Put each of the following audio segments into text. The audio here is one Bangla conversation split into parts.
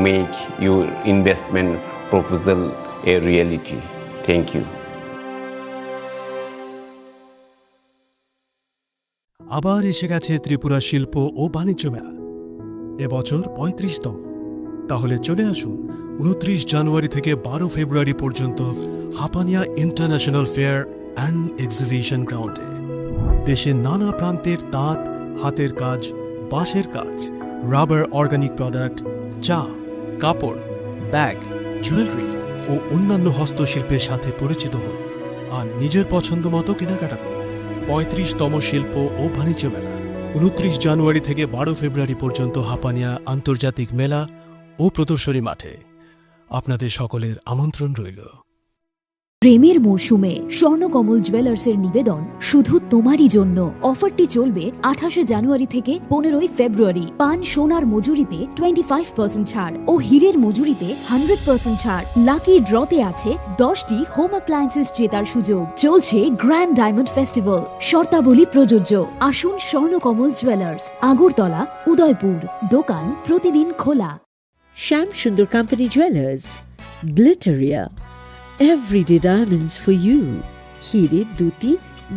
make your investment proposal a reality. Thank you. আবার এসে গেছে ত্রিপুরা শিল্প ও বাণিজ্য মেলা। এবছর 35তম। তাহলে চলে আসুন 29 জানুয়ারি থেকে 12 ফেব্রুয়ারি পর্যন্ত Hapania international fair and exhibition গ্রাউন্ডে। দেশের নানা প্রান্তের তাঁত, হাতের কাজ, বাঁশের কাজ, রাবার অর্গানিক প্রোডাক্ট, চা, কাপড়, ব্যাগ, জুয়েলারি ও অন্যান্য হস্তশিল্পের সাথে পরিচিত হন আর নিজের পছন্দ মতো কেনাকাটা করুন। 35তম শিল্প ও বাণিজ্য মেলা 29 জানুয়ারি থেকে 12 ফেব্রুয়ারি পর্যন্ত হাপানিয়া আন্তর্জাতিক মেলা ও প্রদর্শনী মাঠে। আপনাদের সকলের আমন্ত্রণ রইল। প্রেমের মরশুমে স্বর্ণকমল জুয়েলার্সের নিবেদন শুধু তোমারই জন্য। অফারটি চলবে 28 জানুয়ারি থেকে 15 ফেব্রুয়ারি। পান সোনার মজুরিতে 25% ছাড় ও হীরের মজুরিতে 100% ছাড়। লাকি ড্রতে আছে 10টি হোম অ্যাপ্লায়েন্সেস জেতার সুযোগ। চলছে গ্র্যান্ড ডায়মন্ড ফেস্টিভ্যাল। শর্তাবলী প্রযোজ্য। আসুন স্বর্ণকমল জুয়েলার্স, আগরতলা, উদয়পুর। দোকান প্রতিদিন খোলা। শ্যাম Sundar company jewellers, গ্লিটারিয়া, everyday diamonds for you. হীরের দুটি,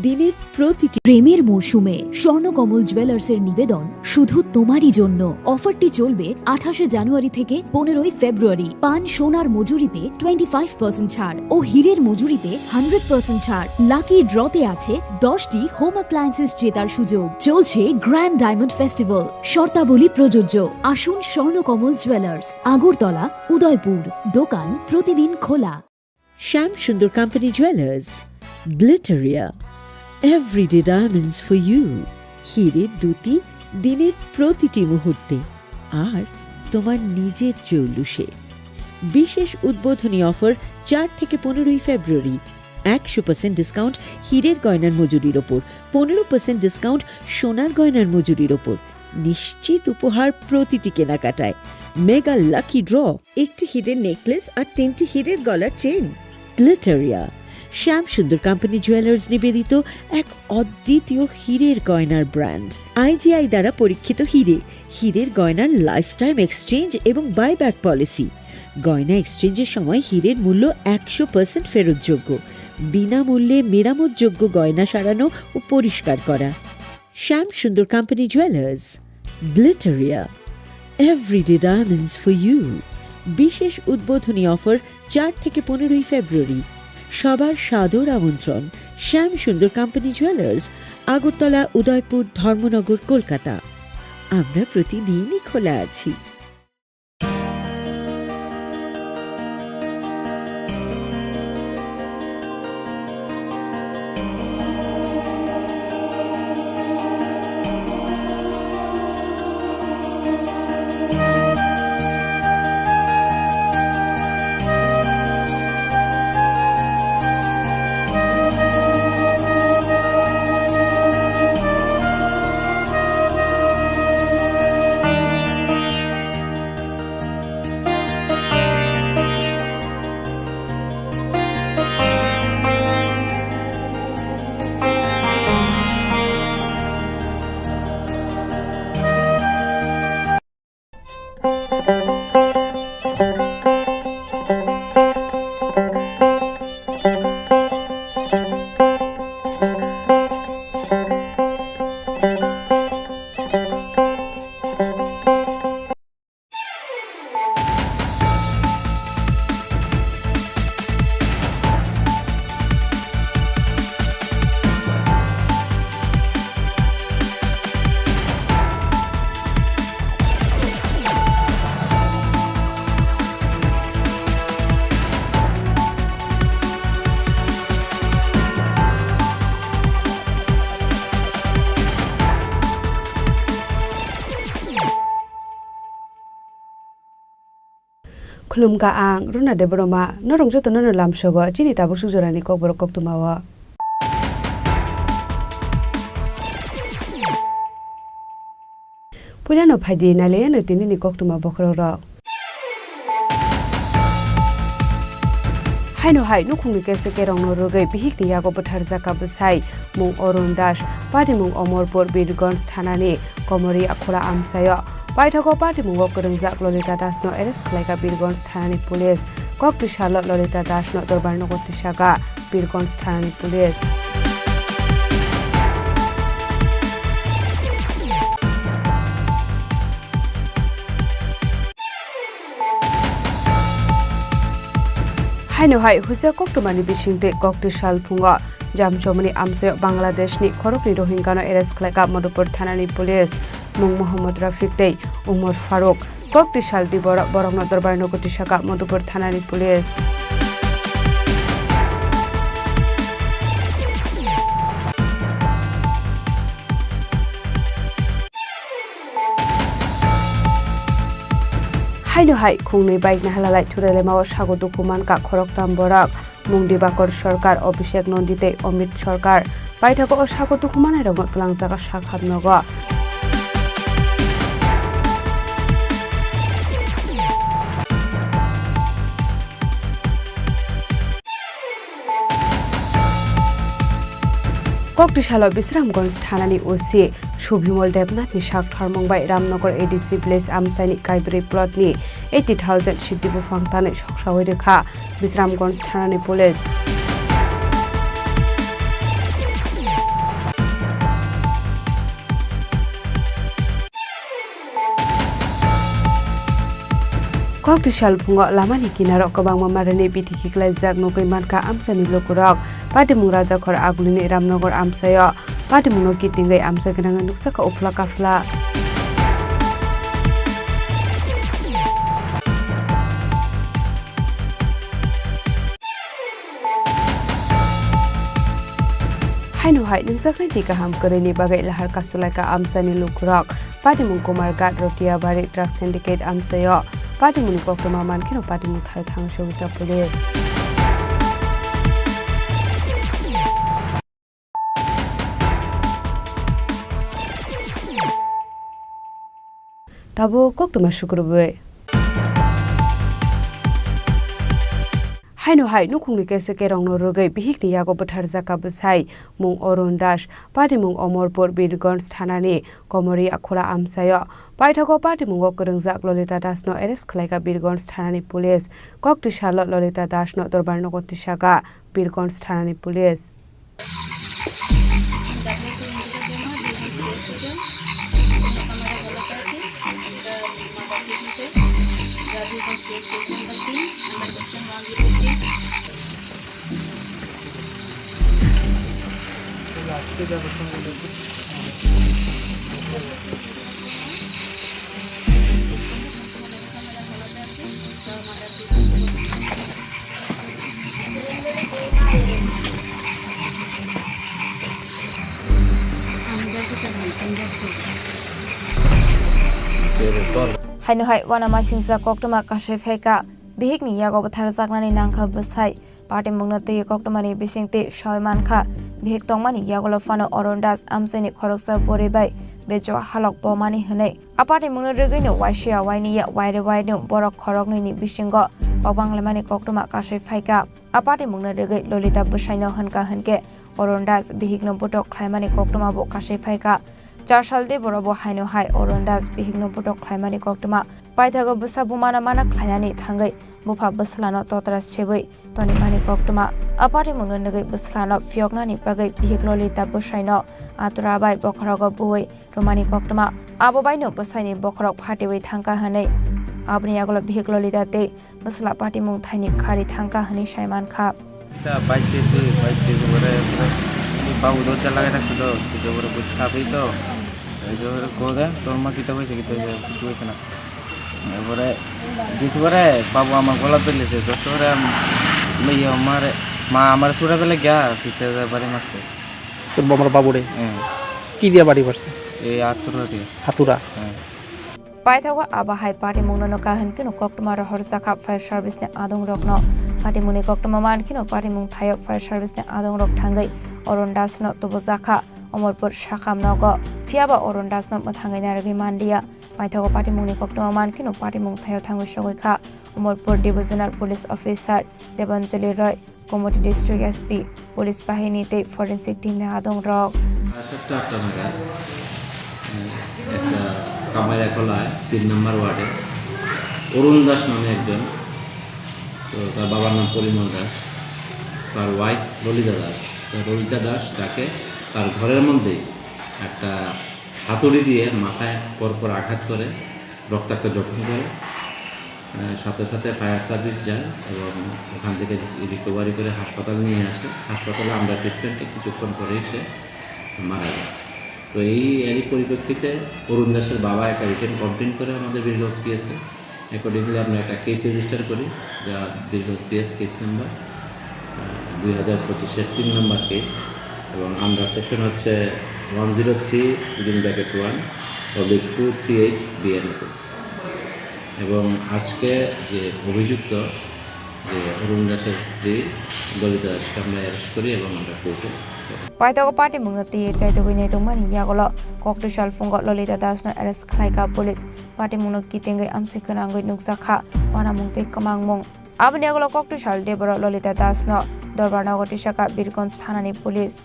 দিনের প্রতিটি। প্রেমের মরশুমে স্বর্ণকমল জুয়েলার্সের নিবেদন শুধু তোমারই জন্য। অফারটি চলবে 28 জানুয়ারি থেকে 15 ফেব্রুয়ারি। পান সোনার মজুরিতে 25% ছাড় ও হীরের মজুরিতে 100% ছাড়। লাকি ড্রতে আছে 10টি হোম অ্যাপ্লায়েন্সেস জেতার সুযোগ। চলছে গ্র্যান্ড ডায়মন্ড ফেস্টিভ্যাল। শর্তাবলী প্রযোজ্য। আসুন স্বর্ণকমল জুয়েলার্স, আগরতলা, উদয়পুর। দোকান প্রতিদিন খোলা। শ্যাম Sundar company jewellers, গ্লিটারিয়া, everyday diamonds for you. হীরের দুটি, দিনের প্রতিটি মুহূর্তে আর তোমার নিজের জৌলুসে। বিশেষ উদ্বোধনী অফার 4 থেকে 15 ফেব্রুয়ারি। 100% ডিসকাউন্ট হীরের গয়নার মজুরির ওপর, 15% ডিসকাউন্ট সোনার গয়নার মজুরির ওপর। নিশ্চিত উপহার প্রতিটি কেনাকাটায়। মেগা লাকি ড্র, একটি হীরের নেকলেস আর 3টি হীরের গলার চেন। গ্লিটারিয়া, শ্যাম সুন্দর কোম্পানি জুয়েলার্স নিবেদিত এক অদ্বিতীয় হীরের গয়নার ব্র্যান্ড। IGI দ্বারা পরীক্ষিত হীরে, হীরের গয়নার লাইফ টাইম এক্সচেঞ্জ এবং বাইব্যাক পলিসি। গয়না এক্সচেঞ্জের সময় হীরের মূল্য 100% ফেরতযোগ্য। বিনামূল্যে মেরামতযোগ্য গয়না সারানো ও পরিষ্কার করা। Shyam Sundar company jewellers, গ্লিটারিয়া, everyday diamonds for you. বিশেষ উদ্বোধনী অফার 4 থেকে 15 ফেব্রুয়ারি। সবার সাদর আমন্ত্রণ। শ্যাম সুন্দর কোম্পানি জুয়েলার্স, আগরতলা, উদয়পুর, ধর্মনগর, কলকাতা। আমরা প্রতিদিনই খোলা আছি। Khulumka ang runa de broma norong joto no lam shogo chini tabuk sujorani kokborok koktumawa Pulano phadi nale na tinini koktuma bokroro Haino hai no khungi kese kerong no rogai bihik ni yago bothar jaka bsai mung Orun Das pati mung Omorpur Birgonj thanani komori akhora amsayo Paithako party mungo kerungjak Lolita Dasno arrest khlaika Birgonj thanani police Koktisal Lolita Dasno dorbarno kotisaka Birgonj thanani police Haino hai huja koktomani bisingte Koktisal phungo jamjomani amse Bangladesh ni khorokni Rohingya arrest khlaika Madhupur thanani police mung Mohammad Rafiq tei Umar Faruk Koktisal dibora borongno dorbarno kotisaka Madhupur thanani police Haino hai khungni bike na halalai thurele mawa sago dokuman ka khoroktam borak mungdi bakor sarkar Abhishek Nandite Amit Sarkar paithako o sago dokuman ai rong tlangjaka sakhab nogo Koktisal Bisramganj thanani OC Shubhimol Devnath ni sak tharmongbai Ramnagar ADC Village Amsaini Kaibri plot ni 80,000 Shiddibu Fangtane Soksawai rekha Bisramganj thanani police Koktisal phungo lamani kinaro kabangma marani bithi khiklaijak nokoi manka amsani lokurok patimung rajakhor agulini Ramnagar amsayo patimungno kitingai amsa gnanga nuksaka ufla kafla Haino hai ningjakni tika ham koreni bagai lahar kasulaika amsani lokurok patimung Kumargat Rotiabari drug syndicate amsayo patimung koktoma mankino patimung thai thangshogita police Tabo koktoma shukrubwe Haino hai nukhungni kese kerongno rogai bihikni yago bathar jaka bsai mung Arun Das patimung Omorpur Birgonj thanani Komori akhura amsayo paithako patimung kerungjak Lolita Dasno arrest khlaika Birgonj thanani police Koktisal Lolita Dasno dorbarno kotisaka Birgonj thanani police Haino hai wana masingsa koktoma kashe pheka bihikni yago bathar jaknani nangkha bsai party mungna te koktomani bisingte shoyman kha bihik tongmani yagolo fano Arun Das amsani khoroksa borebai bejo halok bomani hne aparte mungna regaino waisia waini ya waire waino borok khorokni ni bisingo babanglemani koktoma kashe pheka aparte mungna regai Lolita bsaino hanka hanke Arun Das bihikno botok khlaimani koktoma bo kashe pheka Charsalde borobo haino hai Arun Das bihigno botok khlaimani koktoma paithago busa bumana mana khlainani thangai bufa buslano totras cheboi toni mani koktoma apari munungai buslano fioknani bagai bihig Lolita busaino aturabai bokhrogo buoi romani koktoma abobaino busaini bokhorok phatebai thangka hanai abni agolo bihig Lolita te busla party mung thaini khari thangka hani saiman kha ta baite bore बाबू दो चल लगा रखो तो जो बड़े कुछ खा पी तो जो को दे तो मां कितना पैसे कुछ वैसे ना बड़े जिस बड़े बाबू आम गोला पे ले से तो रे मैं ये हमारे सूरा पे लग गया पीछे से बड़े मस्त तो हमारे बाबू रे की दिया बाड़ी पर से ये हाथुरा पाइथावा आबा हाई पार्टी मुंगनो काहन किनो कोक्टमा र हरसाखा फायर सर्भिस ने आदोंग रोक्नो पार्टी मुनि कोक्टमा मान किनो पार्टी मुंग थायो फायर सर्भिस ने आदोंग रोक थांगै Arun Das no tobozaka Omorpur Shakam Nogo Fiaba Arun Das no Mathangai Naragi Mandia Maithago Party Muni Koktoma Man Kino Party Mung Thayo Thango Shogika Omorpur Divisional Police Officer Debanjali Roy Komoti District SP Police Bahini Te Forensic Team ne Adong Rok কামাইরাখলায় 3 নম্বর ওয়ার্ডে অরুণ দাস নামে একজন, তো তার বাবার নাম পরিমল দাস, তার ওয়াইফ ললিতা দাস তাকে তার ঘরের মধ্যেই একটা হাতুড়ি দিয়ে মাথায় পরপর আঘাত করে রক্তাক্ত জখম করে। সাথে সাথে ফায়ার সার্ভিস যায় এবং ওখান থেকে রিকভারি করে হাসপাতাল নিয়ে আসে। হাসপাতালে আমরা ট্রিটমেন্টে কিছুক্ষণ পরেই সে মারা যায়। তো এরই পরিপ্রেক্ষিতে অরুণ দাসের বাবা একটা রিটেন কমপ্লেন করে আমাদের বীরগঞ্জ পিএসে। অ্যাকর্ডিংলি আমরা একটা কেস রেজিস্টার করি, যা বীরগঞ্জ পিএস কেস নাম্বার 2025-এর 3 নম্বর কেস, এবং আন্ডার সেকশন হচ্ছে 103(1)/238 BNSS। এবং আজকে যে অভিযুক্ত যে অরুণ দাসের স্ত্রী ললিতা দাসকে আমরা অ্যারেস্ট করি এবং আমরা কোর্টে Paithago party mungati chaitogui nei tongmani yagolo koktushal fungo lolita dasno arrest khlaika police party munok kitingai amsikanangoi nuksakha wana mungte kamangmung abni yagolo koktushal deboro lolita dasno dorbarnago tisaka birgons thanani police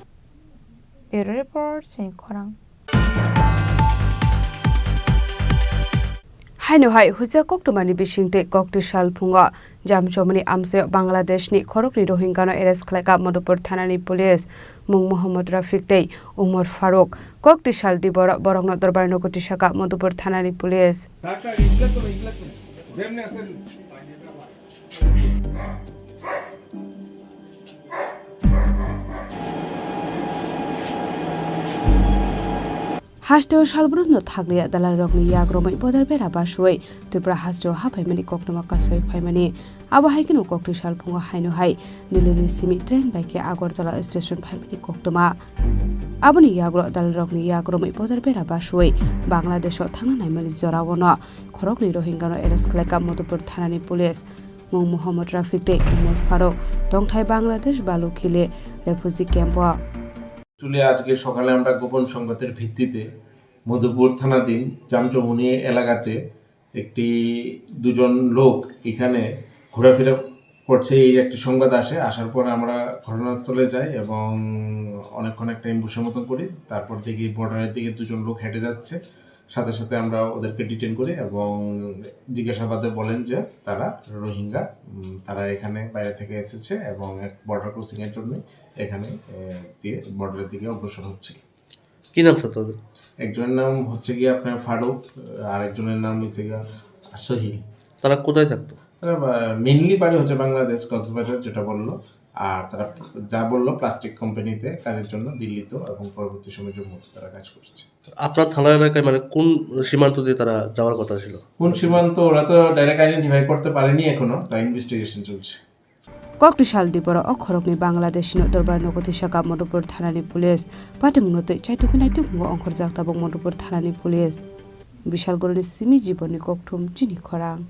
bureau report Chini Khorang Haino hai huja koktumani bisingte koktushal fungo jamjomani amse Bangladesh ni khorokni Rohingya no arrest khlaika Madhupur thanani police mung Mohammad Rafiq tei Umar Faruk koktushal dibor borokno dorbarno kotisaka Madhupur thanani police Hasteo shalbrunno thaglia dalarokni yagromai bodar bera basoi Tripura hasteo hapaimani koknoma kasoi phaimani abo haikino koktu shalphungo haino hai nilini simi train baike Agartala station phaimani koktoma aboni yagro dalarokni yagromai bodar bera basoi Bangladesh thangnai mani jorawono khorokni Rohingya no arrest khlaika Madhupur thanani police mung Mohammad Rafiq tei Umar Faruk tongthai Bangladesh balukhile refugee camp চলে আজকে সকালে আমরা গোপন সংবাদের ভিত্তিতে মধুপুর থানাধীন জামচমুনি এলাকাতে দুজন লোক এখানে ঘোরাফেরা করছে এই একটি সংবাদ আসার পর আমরা ঘটনাস্থলে যাই এবং অনেকক্ষণ একটা এমবুশের মতন করি। তারপর দেখি বর্ডারের দিকে দুজন লোক হেঁটে যাচ্ছে, সাথে সাথে আমরা ওদেরকে ডিটেন করি এবং জিজ্ঞাসাবাদে বলেন যে তারা রোহিঙ্গা, তারা এখানে বাইরে থেকে এসেছে এবং এক বর্ডার ক্রসিং এর জন্য এখানে দিয়ে বর্ডারের দিকে অগ্রসর হচ্ছে। কি নাম স্যার তাদের? একজনের নাম হচ্ছে গিয়ে আপনার ফারুক, আর একজনের নাম হচ্ছে গিয়ে সহিল। তারা কোথায় থাকতো? তারা মেইনলি বাড়ি হচ্ছে বাংলাদেশ কক্সবাজার যেটা বললো, আর তারা যা বললো প্লাস্টিক কোম্পানিতে কাজের জন্য দিল্লিতে এবং পরবর্তী সময় জম্মুতে তারা কাজ করছে। আপনার থানা এলাকায় মানে কোন সীমান্ত দিয়ে তারা যাওয়ার কথা ছিল? কোন সীমান্ত ওরা তো ডাইরেক্ট আইডেন্টিফাই করতে পারেনি এখনো, তাই ইনভেস্টিগেশন চলছে। koktushal dibor okhorokni Bangladesh no dorbarno kotisaka Madhupur thanani police patimungnote chaituknai tumungo onkhorjak tabok Madhupur thanani police bishal goroni simi jiboni kokthum Chini Khorang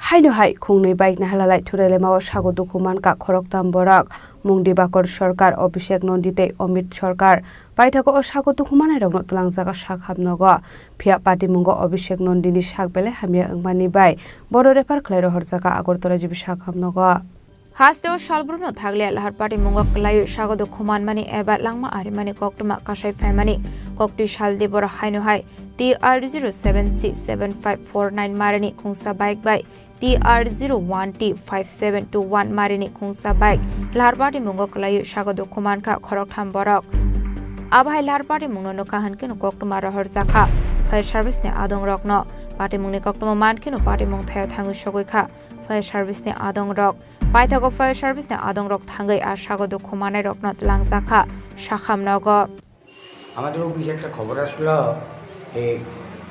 Haino hai khungnei bike na halalai thurele mawo sago dokuman ka khoroktam borak mungdi bakor sarkar Abhishek Nondite Omit Sarkar paithago o sago dokumanai rokno tlangjaka sakhamnogo phia party mungo Abhishek Nondini sakbele hamia angmani bai boro refer khlairo horjaka Agartala jibi sakhamnogo Hasteo shalbrunno thagle lahar party mungo klayu sagodo khumanmani ebar langma arimani koktuma kasai famani kokti shalde bor haino hai TR07C7549 marani khungsa bike bai TR01T5721 marini khungsa bike lahar party mungo klayu sagodo khumanka khoroktham borok abhai lahar party mungno no kahan keno koktuma rahor jakha fire service ne adong rokno party mungni koktuma man keno party mung thaya thangu sogoi kha fire service ne adong rok paithago fire service ne adong rok thangai ar sagodo khumanai rokno tlangjakha sakhamnogo আমাদের অফিসে একটা খবর আসলো এই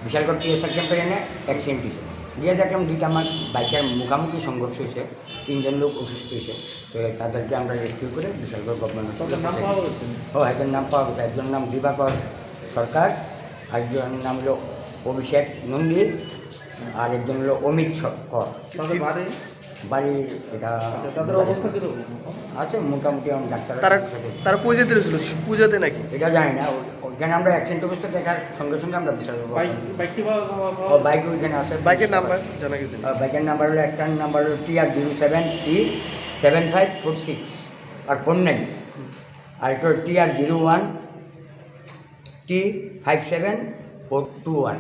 বিশালগড় টিএসআর ক্যাম্পের এনে অ্যাক্সিডেন্ট হয়েছে। গিয়ে দেখলাম দুইটা আমার বাইকের মুখামুখি সংঘর্ষ হয়েছে, 3জন লোক অসুস্থ হয়েছে। তো তাদেরকে আমরা রেস্কিউ করে বিশালগড় গভর্নমেন্ট একজন নাম পাওয়া গেছে, একজন নাম দিবাকর সরকার, আরেকজনের নাম হলো অভিষেক নন্দী, আর একজন হলো অমিত কর। বাড়ির এটা তাদের অবস্থা কিরকম আছে মোটামুটি আমি ডাক্তার তারা পূজাতে ছিল, পূজাতে নাকি এটা জানি না। ওইখানে আমরা অ্যাক্সিডেন্ট অবস্থা দেখার সঙ্গে সঙ্গে আমরা বিশাল বাইক ওইখানে আছে। বাইকের নাম্বার জানা গেছে? বাইকের নাম্বার হলো একটার নাম্বার হলো TR07C7546 আর 49, আর একটা TR01 T57421.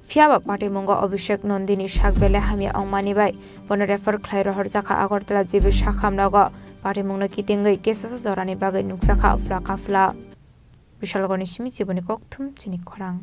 Fiaba party mungo Abhishek Nandini Shagbele Hamia Ongmanibai, Bona refer Clairo Horzaka Agortla Jibi Shakam Nago, party mungno kitingai cases Zorani Bagai Nuksaka Flaka Fla. Bishalgoni Shimichi Bonikoktum, Chini Khorang.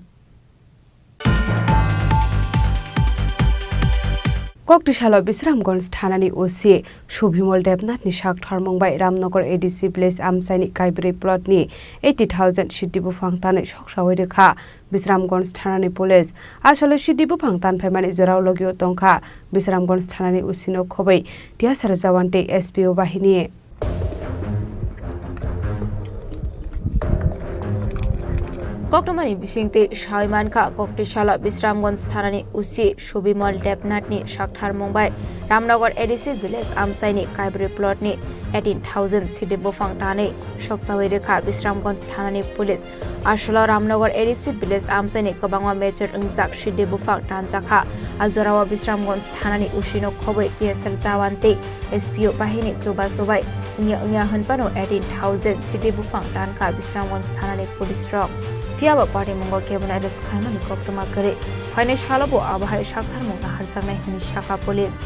Koktishala Bisramgons Tanani Osi, Shubhimol Debnatni Shak Tarmongbai Ramnogor ADC Place Amsani Kaibri Plotni, 80,000 Shidibu Fangtan Shokshawedeka, Bisramgons Tanani Police, Ashala Shidibu Fangtan Pemani Zoralogio Tonka, Bisramgons Tanani Usino Kobe, Diasarjawante SPO Bahini. Koktomani bisingte Shaimanka Koktishala Bisramgons Thanani Usi Shubimol Debnatni Shakthar Mumbai Ramnagar ADC Village Amsaini Kaibri Plotni 18,000 Sidibo Fangtane Shoksawedeka Bisramgons Thanani Police Ashla Ramnagar ADC Village Amsaini Kabangwa Major Unzak Sidibo Fangtan Jaka Azorawa Bisramgons Thanani Ushino Kobe Tiasar Zawante SPO Bahini Choba Sobai Nya Hanpano 18,000 Sidibo Fangtan Ka Bisramgons Thanani Police Rock Fiaba party mungo kebun address khaimani koktoma kare phane shalabo abahai shakthar mungna harjangnai hini shaka police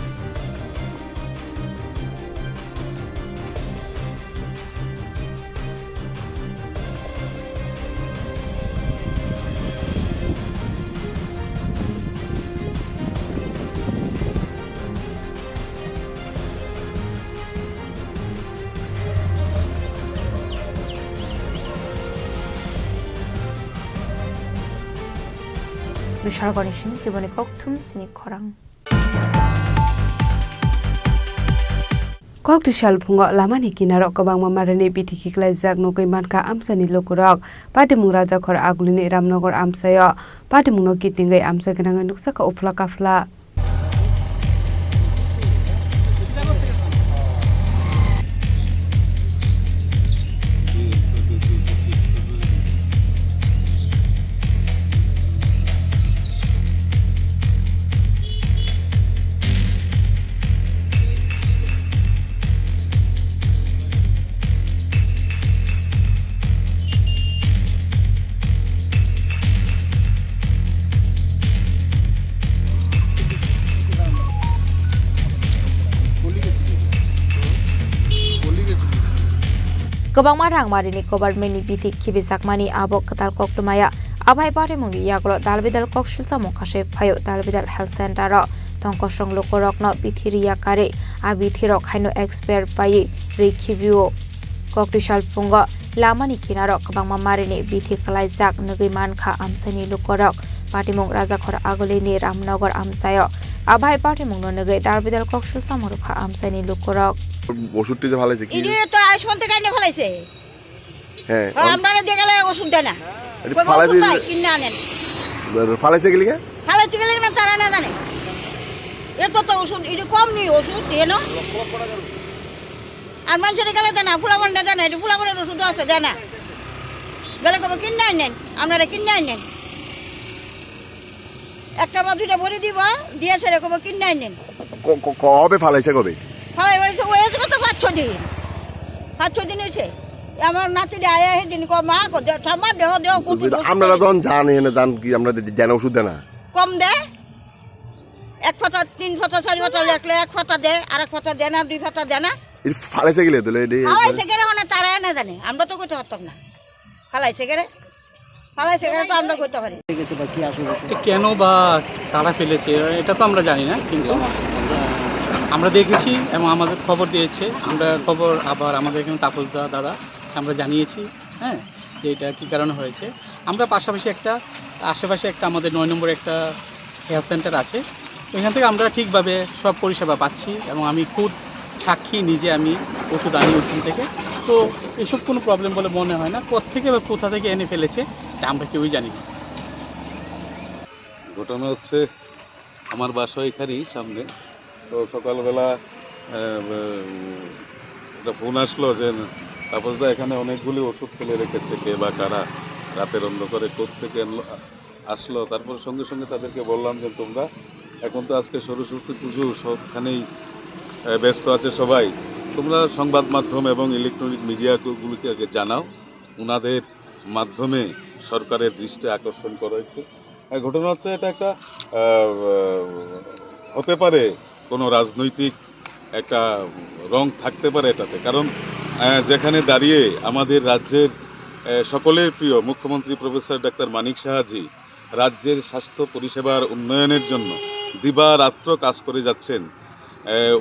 Bishalgoni Shimichi Bonikoktum, Chini Khorang. Koktishal Pungo Lamani Kinarok Kabang Mamarani Bitiki Glazak Nokimanka Amsani Lokurok, Patimung Raja Kor Agulini Ramnogor Amsayo, Patimuno Kitingai Amsagananga Nuksaka Uflakafla. Kabangma rangmarini government ni bithi khibisakmani abok katal koktumaya abai pare mungi yaglo dalbidal kokshilsa mokashe phayo dalbidal health center ro tongkosong lokorokno bithiri yakare abithirok haino expert pai review koktishal fungo lamani kinaro kabangma marini bithi kalaijak nugiman kha amsani lokorok patimung raja khor agolini ramnagar amsayo আভাই পার্টি মুংনো নগে দারবিদাল কক্সল সামরখা আমসানি লোকরক ওষুধটি যে ভালাইছে কি ইনি তো আইসমান থেকে এনে ফলাইছে হ্যাঁ আমরা দেখালে ওষুধ দেয় না এটা ফালাইছে কিনে আনেন ফালাইছে কি লিগে ফালাইছে কি লিগে তারা না জানে এত তো ওষুধ এটা কম নি ওষুধ দেয় না আর মানুষের গেলে দেয় না ফুলাবন্ডা দেয় না এটা ফুলাবন্ডের ওষুধ আছে দেয় না গেলে কবে কিনে আনেন আপনারা কিনে আনেন একটা বা দুইটা ভরে দিব দিয়ে সেরে কবে কিনে আনেন কবে ফালাইছে কবে ফালাই হয়েছে হয়েছে কত 5-6 দিন 5-6 দিন হয়েছে আমার নাতিটা আয়া সেদিন কো মা কো ঠাম্মা দেহ দেহ আপনারা তখন জানেন না জান কি আমরা দেন ওষুধ দেনা কম দে এক ফাতা 3 ফাতা 4 ফাতা লেখলে এক ফাতা দে আর এক ফাতা দে না 2 ফাতা দে না এই ফালাইছে গেলে দিলে এই ফালাইছে গেলে মানে তারা না জানে আমরা তো কইতে পারতাম না ফালাইছে গেলে তো আমরা কইতে পারি কেন বা কারা ফেলেছে এটা তো আমরা জানি না কিন্তু আমরা দেখেছি এবং আমাদের খবর দিয়েছে আমরা খবর আবার আমাদের এখানে তাপসদা দাদা আমরা জানিয়েছি হ্যাঁ যে এটা কী কারণে হয়েছে আমরা পাশাপাশি একটা আশেপাশে একটা আমাদের 9 নম্বর একটা হেলথ সেন্টার আছে ওইখান থেকে আমরা ঠিকভাবে সব পরিষেবা পাচ্ছি এবং আমি খুব সাক্ষী নিজে আমি ওষুধ আনি ওখান থেকে তো এসব কোনো প্রবলেম বলে মনে হয় না কোত্থেকে বা কোথা থেকে এনে ফেলেছে তা আমরা কেউই জানি না ঘটনা হচ্ছে আমার বাসা এখানেই সামনে তো সকালবেলা একটা ফোন আসলো যে তাপসদা এখানে অনেকগুলি ওষুধ ফেলে রেখেছে কে বা কারা রাতের অন্ধকারে কোত্থেকে আসলো তারপর সঙ্গে সঙ্গে তাদেরকে বললাম যে তোমরা এখন তো আজকে সরস্বতী পুজো সবখানেই ব্যস্ত আছে সবাই তোমরা সংবাদ মাধ্যম এবং ইলেকট্রনিক মিডিয়াগুলোকে আগে জানাও ওনাদের মাধ্যমে সরকারের দৃষ্টি আকর্ষণ করা হয়েছে। ঘটনা হচ্ছে এটা একটা হতে পারে কোনো রাজনৈতিক একটা রং থাকতে পারে এটাতে, কারণ যেখানে দাঁড়িয়ে আমাদের রাজ্যের সকলের প্রিয় মুখ্যমন্ত্রী প্রফেসর ডাক্তার মানিক সাহাজি রাজ্যের স্বাস্থ্য পরিষেবার উন্নয়নের জন্য দিবারাত্র কাজ করে যাচ্ছেন।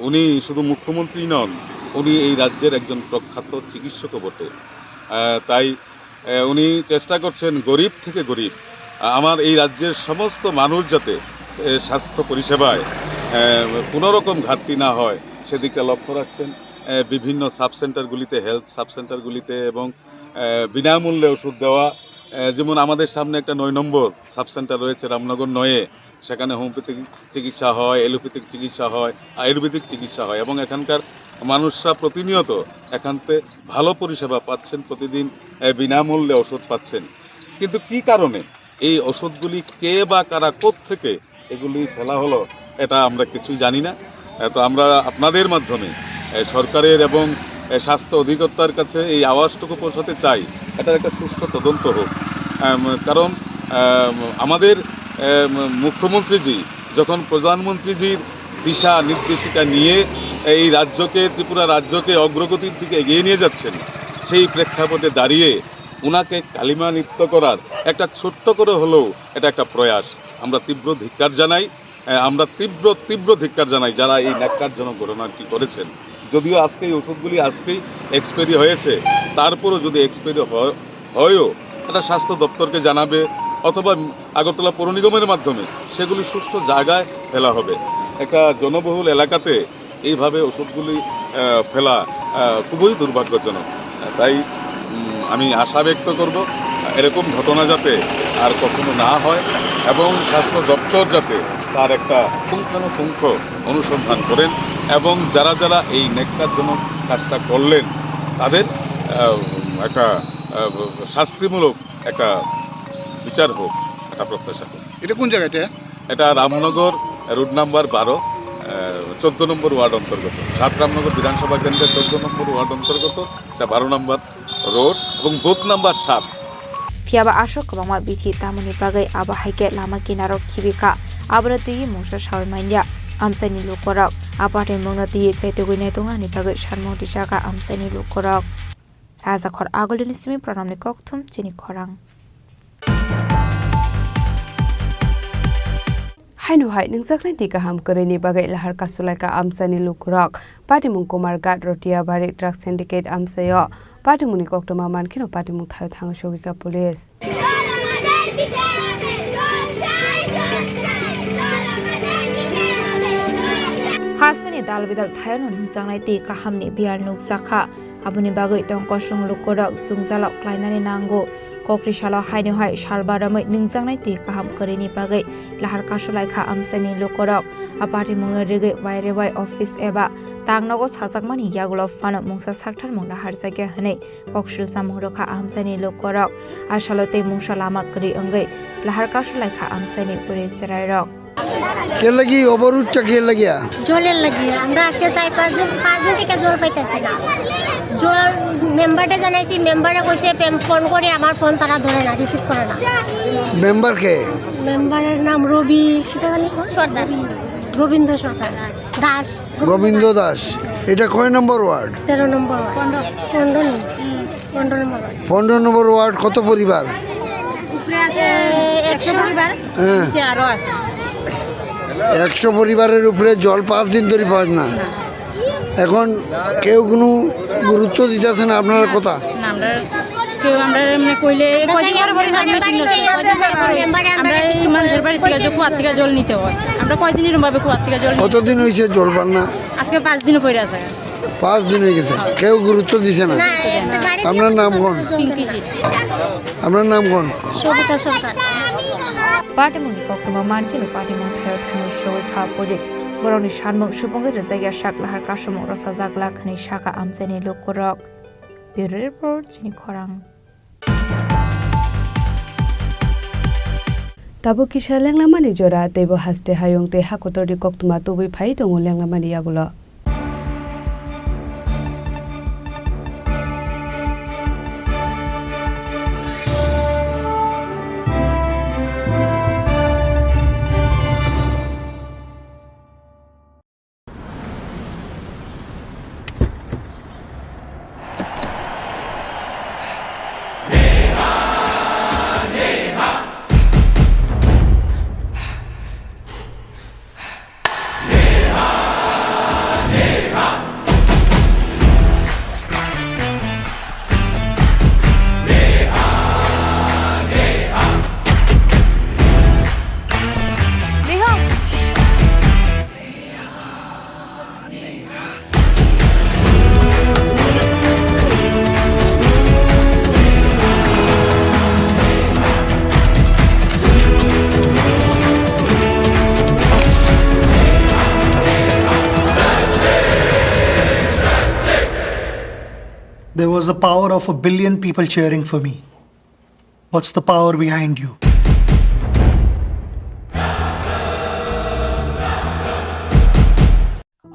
উনি শুধু মুখ্যমন্ত্রী নন, উনি এই রাজ্যের একজন প্রখ্যাত চিকিৎসকও বটে। তাই উনি চেষ্টা করছেন গরিব থেকে গরিব আমার এই রাজ্যের সমস্ত মানুষ যাতে স্বাস্থ্য পরিষেবায় কোনোরকম ঘাটতি না হয় সেদিকটা লক্ষ্য রাখছেন। বিভিন্ন সাবসেন্টারগুলিতে, হেলথ সাবসেন্টারগুলিতে এবং বিনামূল্যে ওষুধ দেওয়া, যেমন আমাদের সামনে একটা 9 নম্বর সাবসেন্টার রয়েছে রামনগর 9-এ, সেখানে হোমিওপ্যাথিক চিকিৎসা হয়, এলোপ্যাথিক চিকিৎসা হয়, আয়ুর্বেদিক চিকিৎসা হয় এবং এখানকার মানুষরা প্রতিনিয়ত এখানতে ভালো পরিষেবা পাচ্ছেন, প্রতিদিন বিনামূল্যে ওষুধ পাচ্ছেন। কিন্তু কি কারণে এই ওষুধগুলি কে বা কারা কোত্থেকে এগুলি ফেলা হলো এটা আমরা কিছুই জানি না। তো আমরা আপনাদের মাধ্যমে সরকারের এবং স্বাস্থ্য অধিকর্তার কাছে এই আওয়াজটুকু পৌঁছাতে চাই, এটার একটা সুষ্ঠু তদন্ত হোক। কারণ আমাদের মুখ্যমন্ত্রীজি যখন প্রধানমন্ত্রীজির দিশা নির্দেশিকা নিয়ে এই রাজ্যকে, ত্রিপুরা রাজ্যকে অগ্রগতির দিকে এগিয়ে নিয়ে যাচ্ছেন, সেই প্রেক্ষাপটে দাঁড়িয়ে ওনাকে কালিমা নৃত্য করার একটা ছোট্ট করে হলেও এটা একটা প্রয়াস। আমরা তীব্র ধিক্কার জানাই, যারা এই ন্যাক্কারজনক ঘটনাটি করেছেন। যদিও আজকে এই ওষুধগুলি আজকেই এক্সপায়ারি হয়েছে, তারপরও যদি এক্সপায়ারি হয়ও এটা স্বাস্থ্য দপ্তরকে জানাবে অথবা আগরতলা পৌর নিগমের মাধ্যমে সেগুলি সুষ্ঠু জায়গায় ফেলা হবে। একটা জনবহুল এলাকাতে এইভাবে ওষুধগুলি ফেলা খুবই দুর্ভাগ্যজনক। তাই আমি আশা ব্যক্ত করব এরকম ঘটনা যাতে আর কখনো না হয় এবং স্বাস্থ্য দপ্তর যাতে তার একটা পুঙ্খানুপুঙ্খ অনুসন্ধান করেন এবং যারা যারা এই ন্যাক্কারজনক কাজটা করলেন তাদের একটা শাস্তিমূলক একটা বিচার হোক, এটা প্রত্যাশা করি। এটা কোন জায়গাটা? এটা রামনগর রোড নাম্বার 12, 14 নম্বর ওয়ার্ড অন্তর্গত। 7 রামনগর বিধানসভা কেন্দ্রের 14 নম্বর ওয়ার্ড অন্তর্গত। এটা 12 নম্বর রোড এবং booth number 7। Fiaba ashok kabangma bithi tamuni bagai aba haike lama kinarok khibika abrati musa sharmanya amsani lokorok apate mongnati chaitogui netonga ni bagai sharmoti jaga amsani lokorok raja khor agolini simi pranamni kokthum chini khorang hainu hai ningjaknai ti kaham koreni bagai lahar kasulaika amsani lokorok patimung kumar gad rotia bari drug syndicate amsayo patimuni koktoma mankhino patimung thayo thang shogika police Hastani dalbidal thayon nungjangnai ti kahamni biar nukjakha abuni bagai tongkosung lokorok jungjalok klainani nango kokrishala hainu hai salbaramai nungjangnai ti kaham koreni bagai lahar kasulaika amsani lokorok apati mungna regai waire wai office eba tangnogo sajakmani yagulo fano mungsa sakthar mungna harjagya hne kokshil samurokha amsani lokorok asalote mungsa lama kri angai lahar kasulaika amsani puri cherairok কে লাগি ওভারউটটা কে লাগিয়া জলের লাগি আমরা আজকে 4-5 দিন থেকে জল পাইতেছি না জল মেম্বারটা জানাইছি মেম্বারে কইছে ফোন করে আমার ফোন তারা ধরে না রিসিভ করে না মেম্বার কে মেম্বারের নাম রবি সর্দার গোবিন্দ সরকার দাস গোবিন্দ দাস এটা কয় নম্বর ওয়ার্ড 13 নম্বর 15 নম্বর ওয়ার্ড কত পরিবার উপরে আছে 100 পরিবার নিচে আরো আছে 100 পরিবারের উপরে জল 5 দিন ধরে পাওয়া না এখন কেউ কোনো গুরুত্ব দিতেছে না আপনার কথা না আমরা কেউ আমরা মানে কইলে কয়দিন পরে যাবে আমরা এই মানুষের বাড়ি থেকে কুয়ার থেকে জল নিতে হয় আমরা কয়দিনের ভাবে কুয়ার থেকে জল কতদিন হয়েছে জল পান না আজকে 5 দিন পরে আছে 5 দিন হয়ে গেছে কেউ গুরুত্ব দিছে না আপনার নাম কোন পিঙ্কি শীত আপনার নাম কোন সবিতা সরকার Patimuni koktoma mankhino patimung thayo thang shogikha police boroni shanmung subongai rejagya shak lahar kasumung rosajak lakhani shaka amsani lokorok bureau report Chini Khorang Tabo kisha lenglamani jora tebo haste hayong te hakotori koktoma tubui phai tongo lenglamani yagulo There was the power of 1 billion people cheering for me. What's the power behind you?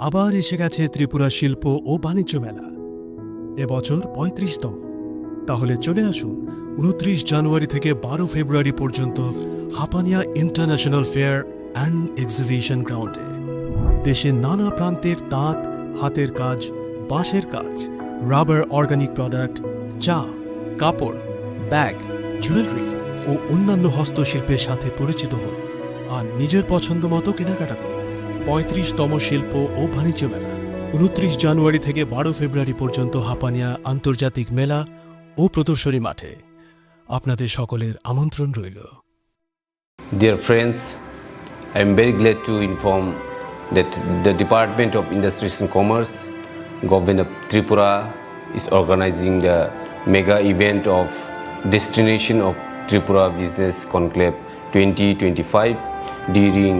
আবার এসে গেছে ত্রিপুরা শিল্প ও বাণিজ্য মেলা এবছর 35তম তাহলে চলে আসুন 29 জানুয়ারি থেকে 12 ফেব্রুয়ারি পর্যন্ত Hapania international fair and exhibition গ্রাউন্ডে দেশের নানা প্রান্তের তাঁত হাতের কাজ বাঁশের কাজ রাবার অর্গানিক প্রোডাক্ট চা কাপড় ব্যাগ জুয়েলারি ও অন্যান্য হস্তশিল্পের সাথে পরিচিত হন আর নিজের পছন্দ মতো কেনাকাটা করুন 35তম শিল্প ও বাণিজ্য মেলা 29 জানুয়ারি থেকে 12 ফেব্রুয়ারি পর্যন্ত হাপানিয়া আন্তর্জাতিক মেলা ও প্রদর্শনী মাঠে আপনাদের সকলের আমন্ত্রণ রইল। Dear friends, I am very glad to inform that the Department of Industries and Commerce, Government of Tripura is organizing the mega event of Destination of Tripura Business Conclave 2025 during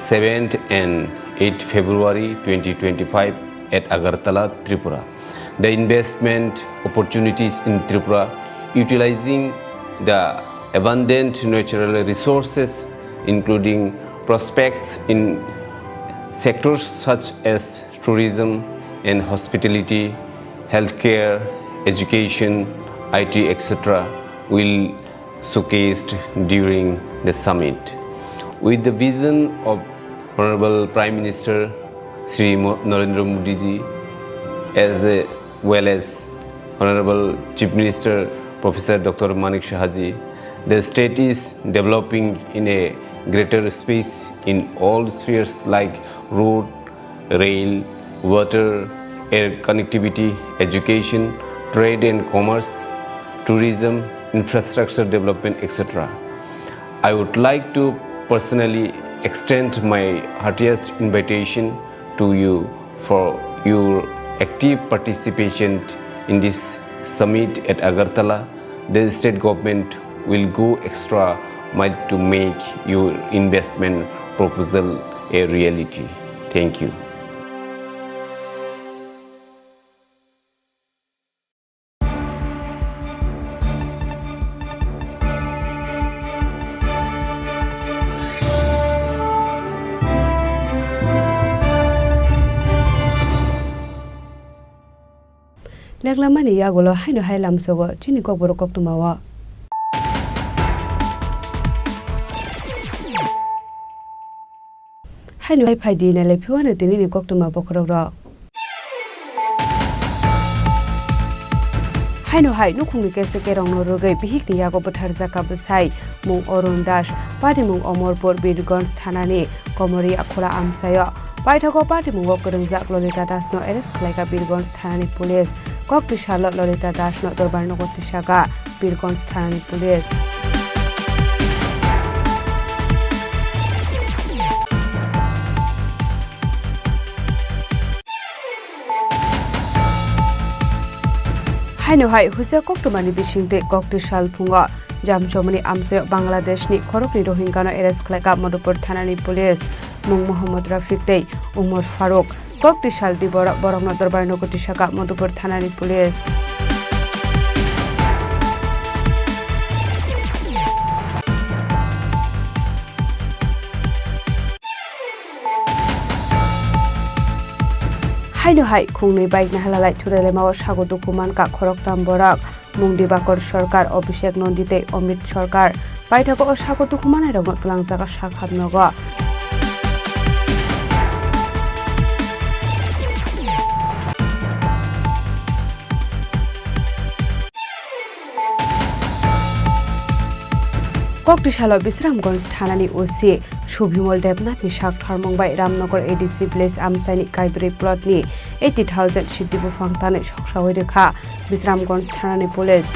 7th and 8th February 2025 at Agartala, Tripura. The investment opportunities in Tripura utilizing the abundant natural resources including prospects in sectors such as tourism and hospitality, healthcare, education, IT, etc. will showcased during the summit. With the vision of Honorable Prime Minister Sri Narendra Modi ji as well as Honorable Chief Minister Professor Dr. Manik Shahaji, the state is developing in a greater space in all spheres like road, rail, water, air connectivity, education, trade and commerce, tourism, infrastructure development, etc. I would like to personally extend my heartiest invitation to you for your active participation in this summit at Agartala. The state government will go extra mile to make your investment proposal a reality. Thank you. Leklamani yagolo haino hailam sogo chini Kokborok koktumawa. Haino hai phaidi na lepiwana tini ni koktuma bokrogro. Haino hai nukhungni kese kerong no rogai bihik ni yago bathar jaka bsai mung Orun Das pati mung Omorpur Birgons thanani komori akhora amsayo paithako pati mung Korungjak Lolita Das no arrest khlaika Birgons thanani police Koktishala Lolita Das no dorbarno Kotishaga Birgons thanani police Haino hai huja koktumani bisingte Koktishal phunga jamchomani amse Bangladesh ni khorokni Rohingya no arrest khlaika Madhupur thanani police mung Mohammad Rafiq tei Umar Faruk Koktishal di borokno dorbarno Kotishaga Madhupur thanani police Haino hai khungnui bike na halalai thurele mawa sago dokuman ka khoroktam borak mungdi bakor sarkar Abhishek Nandite Amit Sarkar paithako sago dokuman ai rogno tulangjaga sakhabnogo Koktishalo Bisramganj thanani OC Shubhimol Devnath ni sak tharmongbai Ramnagar ADC Place Amsaini Kaibri plot ni 80,000 Shiti bufangtane soksawai rekha Bisramganj thanani police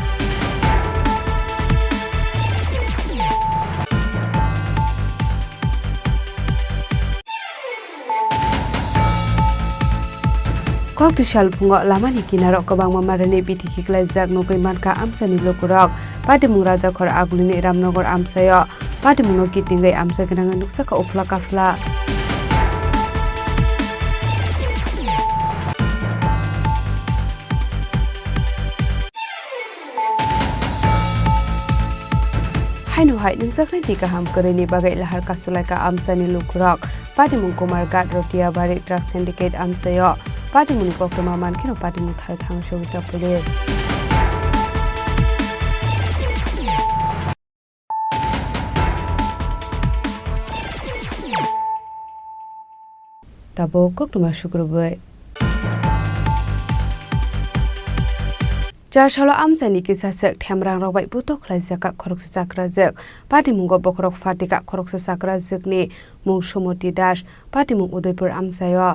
Koktishal phungo lamani kinaro kobangma marani bitiki klaijak nokaimanka amsani lokurok patimung rajakhor agulini Ramnagar amsayo patimung kitingai amsa gnang nuksaka ufla kafla haino hai ningjaknai ti kaham koreni bagai lahar kasulaika amsani lukrok patimung kumar gat rotia bari drug syndicate amsayo patimung koktoma mankino patimung thai thang shobita police tabo koktoma shukrubai Jashalo amsani kisasek thamrang robai putok laizaka khorok sakra jek patimungo bokrok fatika khorok sakra jekni mung somoti dash patimung udaipur amsayo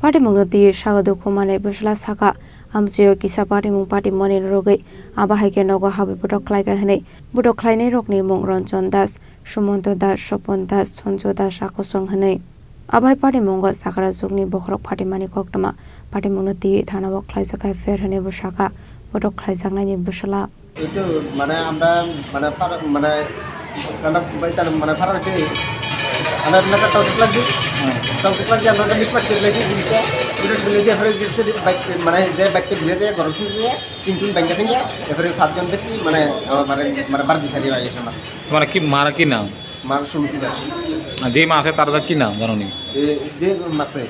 patimung ti sagadu khomane busla saka amsayo kisa patimung patimone rogai abahaike nogo habi putok klaiga hne putok klainai rokni mung ranjan das sumonto das sopon das sonjo das akosong hne abai patimungo sakra jukni bokrok patimani koktama patimung ti thanabo klaisaka fer hne busaka Bodoh kelaizak nanya bersala. Itu mana anda mana para mana karena baita mana para itu anda nak tahu sekelasi anda kan mikmat kelasi jenisnya udah kelasi apa itu baik mana saya baik itu beli saya korupsi saya tinggal banyak aja apa 5 জন ব্যক্তি mana mana bar di sana ya sama. Mana ki mara ki naam? Mara Sumiti Das. যে মাছ আছে তার কি নাম জানো নি? যে মাছে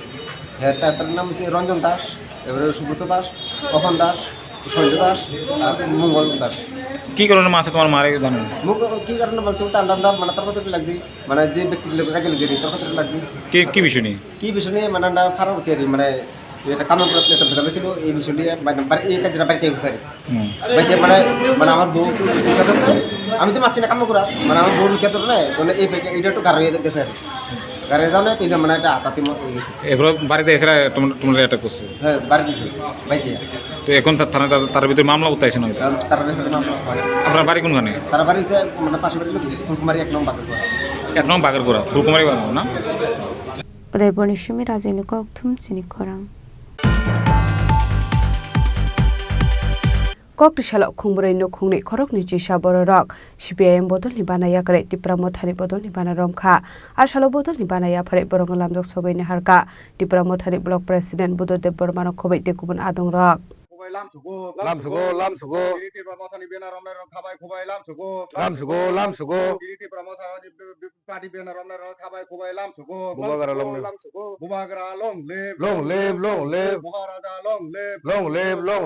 হ্যাঁ তার নাম হচ্ছে রঞ্জন দাস এবারে সুব্রত দাস কখন দাস সঞ্জয় দাস আর মঙ্গল দাস কি কারণে মাছ তোমার মারে জানো কি কারণে বলছো তা আমরা মানে তর্ক তর্ক লাগছে মানে যে ব্যক্তির লোক কাজে লাগছে তর্ক তর্ক লাগছে কি বিষয় নিয়ে মানে আমরা ফারাও তৈরি মানে এটা কাম করতে একটা ভেজাল ছিল এই বিষয় নিয়ে মানে এই কাজটা বাড়িতে গেছে বাড়িতে মানে আমার বউ কাছে আমি তো মাছি না কাম করা মানে আমার বউ কে তো না মানে এইটা একটু গাড়ি হয়ে গেছে গাড়ি যাও না তো এটা মানে একটা আতাতি হয়ে গেছে এবার বাড়িতে এসে তোমার অ্যাটাক করছে হ্যাঁ বাড়ি দিছে বাইতে তো এখন থানা তার ভিতরে মামলা উঠাইছে না তার ভিতরে মামলা আপনার বাড়ি কোনখানে তার বাড়ি হচ্ছে মানে পাশে বাড়ি ফুলকুমারি 1 নম্বর বাগেরপুরা 1 নম্বর বাগেরপুরা ফুলকুমারি বাগান না উদয়পুর নিশমি রাজেনি ককথুম চিনি খরাং Kokti shalok khungburai no khungni khorok ni chisha bororok CPIM bodol ni banaya kare Tripura mothari bodol ni bana romkha ar shalok bodol ni banaya phare borong lamjok sogai ni harka Tripura mothari block president Buddhadev Burmano khobai te kubun adong rok lamsugo Giri Pramotani Bena Romner Khabai Khubai lamsugo Giri Pramotani Party Bena Romner Khabai Khubai lamsugo Bubagara long live Maharaja long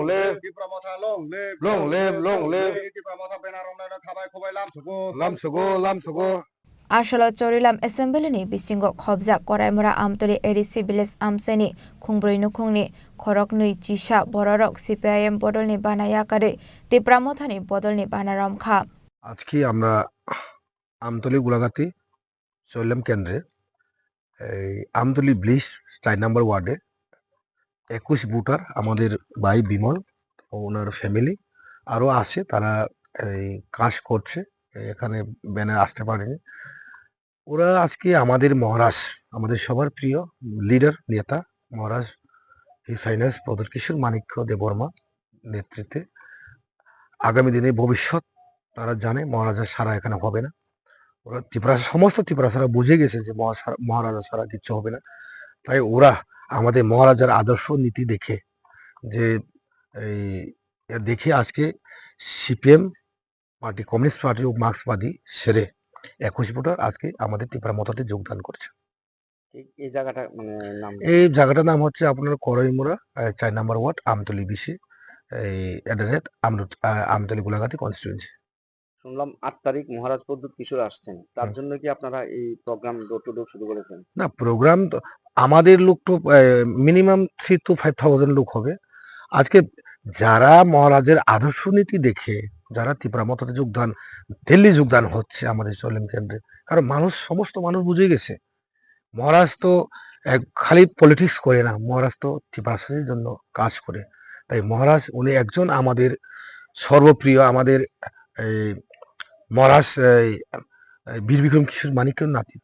live Giri Pramotha long live Giri Pramotha Bena Romner Khabai Khubai lamsugo Ashalo Chorilam Assembly ni bisingo khobja koraimora amtoli ADC village amsani khungbroi no khungni khorok nui chisha bororok CPIM bodol ni banaya kare Tripura mothani bodol ni banaram kha আজকে আমরা আমতলি গোলাঘাটি চৈলাম কেন্দ্রে এই আমতলি ব্লিচ 4 নম্বর ওয়ার্ডে 21 ভোটার আমাদের ভাই বিমল ও ওনার ফ্যামিলি আরো আছে তারা এই কাজ করছে এখানে ব্যানার আসতে পারেনি ওরা আজকে আমাদের মহারাজ আমাদের সবার প্রিয় লিডার নেতা মহারাজ হিজ হাইনেস প্রদর কিশোর মানিক্য দেববর্মা নেতৃত্বে আগামী দিনে ভবিষ্যৎ তারা জানে মহারাজা সারা এখানে হবে না ওরা সমস্ত ত্রিপুরা সারা বুঝে গেছে যে মহারাজা সারা কিচ্ছু হবে না তাই ওরা আমাদের মহারাজার আদর্শ নীতি দেখে যে এই দেখে আজকে সিপিএম পার্টি কমিউনিস্ট পার্টি ও মার্ক্সবাদী সেরে 21 ভোটার আজকে আমাদের ত্রিপুরা মতাতে যোগদান করছে এই জায়গাটার নাম হচ্ছে আপনার করইমুরা 4 নম্বর ওয়ার্ড আমতলি বিসি এই এডারেট আমতলি গোলাঘাটি কনস্টিটিউয়েন্সি শুনলাম 8 তারিখ মহারাজ প্রদ্যুৎ কিশোর আসছেন তার জন্য কি আপনারা এই প্রোগ্রাম ডোর টু ডোর শুরু করেছেন না প্রোগ্রাম আমাদের লোক তো মিনিমাম 3 to 5,000 লোক হবে আজকে যারা মহারাজের আদর্শ নীতি দেখে যারা ত্রিপুরা মতাতে দিল্লি যোগদান হচ্ছে আমাদের চৈলাম কেন্দ্রে কারণ সমস্ত মানুষ বুঝে গেছে মহারাজ তো খালি পলিটিক্স করে না মহারাজ তো ত্রিপুরার জন্য কাজ করে তাই মহারাজ উনি একজন আমাদের সর্বপ্রিয় আমাদের মহারাজ বীর বিক্রম কিশোর মানিক্য নাতি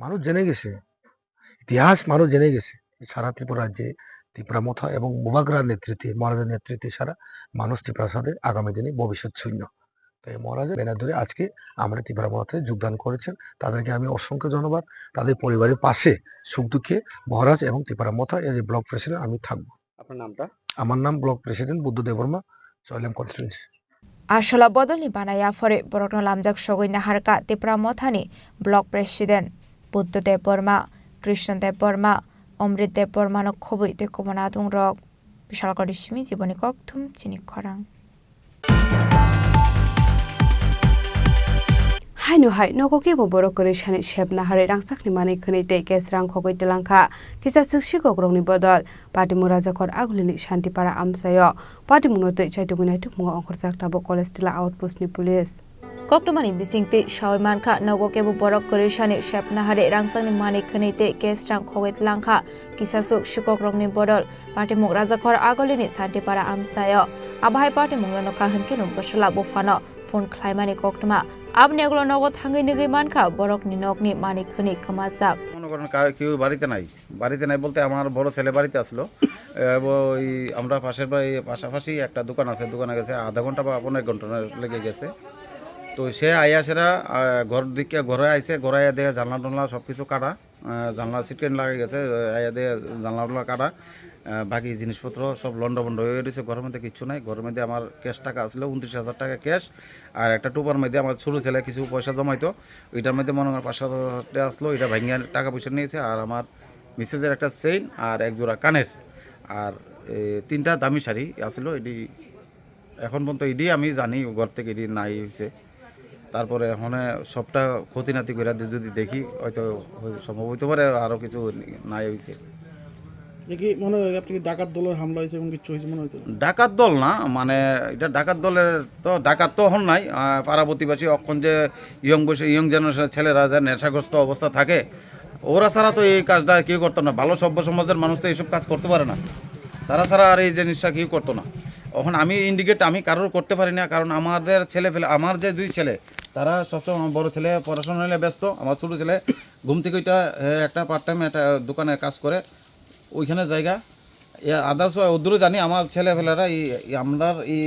মানুষ জেনে গেছে ইতিহাস মানুষ জেনে গেছে সারা ত্রিপুরা রাজ্যে ত্রিপুরা মথা এবং মুবাগরার নেতৃত্বে মহারাজের নেতৃত্বে সারা মানুষ ত্রিপুরার সাথে আগামী দিনে ভবিষ্যৎ শূন্য তাই মহারাজের ব্যানার ধরে আজকে আমরা ত্রিপুরা মথাতে যোগদান করেছেন তাদেরকে আমি অসংখ্য ধন্যবাদ তাদের পরিবারের পাশে সুখ দুঃখে মহারাজ এবং ত্রিপুরা মথা এজ এ ব্লক প্রেসিডেন্ট আমি থাকবো আপনার নামটা আমার নাম block president Buddhadeb Varma চৈলাম constituency Ashala bodolni banaya fore borokno lamjak sogoi naharka Tripura mothani block president Buddhadev Burma, Krishnadev Burma, Omritdev Burma no khoboi te kobona dungrok. Bishalgori shimi jiboni kokthum Chini Khorang. Haino hai nokoke bo borok kore shani shep na hare rangsakni mani khani te kes rang khogoi telangkha kisa sikshi gogrongni bodol party murajakor agulini shantipara amsayo party munote chaituguni tukmunga ongkhorjak tabo college tila outpost ni police Koktomani bisingte Shawmanka nokoke bo borok kore shani shep na hare rangsakni mani khani te kes rang khogoi telangkha kisa sikshi gogrongni bodol party murajakor agulini shantipara amsayo abhai party mungano kahankinu bosala bofano phone khlaimani koktoma আপনি এগুলো নগদ হাঙ্গি নিগি মানখা বরক নিনকনি মানিক খনি খামাসাক মনে করেন কেউ বাড়িতে নাই বলতে আমার বড় ছেলে বাড়িতে আসলো ওই আমরা পাশাপাশি একটা দোকান আছে দোকানে গেছে আধা ঘন্টা বা 15 ঘন্টা লেগে গেছে তো সে আইয়াসেরা ঘরে আইছে ঘরে আইয়া দিয়ে জানলা টানলা সব কিছু কাটা জানলা সিটকেন লাগে গেছে আইয়া দিয়ে জানলা টানলা কাটা বাকি জিনিসপত্র সব লন্ডভন্ড হয়ে রয়েছে ঘরের মধ্যে কিছু নাই ঘরের মধ্যে আমার ক্যাশ টাকা আসলো 29,000 টাকা ক্যাশ আর একটা টুপার মধ্যে আমার ছোটো ছেলে কিছু পয়সা জমাইতো ওইটার মধ্যে মনে হয় 5,000 টাকা আসলো এটা ভাঙিয়ে টাকা পয়সা নিয়েছে আর আমার মিসেসের একটা চেইন আর এক জোড়া কানের আর 3টা দামি শাড়ি আসলো এটি এখন পর্যন্ত এটি আমি জানি ঘর থেকে এটি নাই হয়েছে তারপরে এখন সবটা ক্ষতিনাতি করে যদি দেখি হয়তো সম্ভব হইতে পারে আরও কিছু নাই হয়েছে দেখি মনে হয় আপনি ডাকাত দলের হামলা হয়েছে এবং কিছু হয়েছে মনে হতো ডাকাত দল না মানে এটা ডাকাত দলের তো ডাকাত তো হন নাই পাড়া প্রতিবাসী অক্ষণ যে ইয়ং জেনারেশনের ছেলেরা যা নেশাগ্রস্ত অবস্থা থাকে ওরা ছাড়া তো এই কাজটা কেউ করতো না ভালো সভ্য সমাজের মানুষ তো এইসব কাজ করতে পারে না তারা ছাড়া আর এই জিনিসটা কেউ করতো না এখন আমি ইন্ডিকেট আমি কারোর করতে পারি না কারণ আমাদের ছেলে ফেলে আমার যে 2 ছেলে তারা সবসময় আমার বড় ছেলে পড়াশোনা নিয়ে ব্যস্ত আমার ছোটো ছেলে ঘুম থেকে ওইটা একটা পার্ট টাইম একটা দোকানে কাজ করে ওইখানে জায়গা আদার্স ওদেরও জানি আমার ছেলেপেলেরা আমরা এই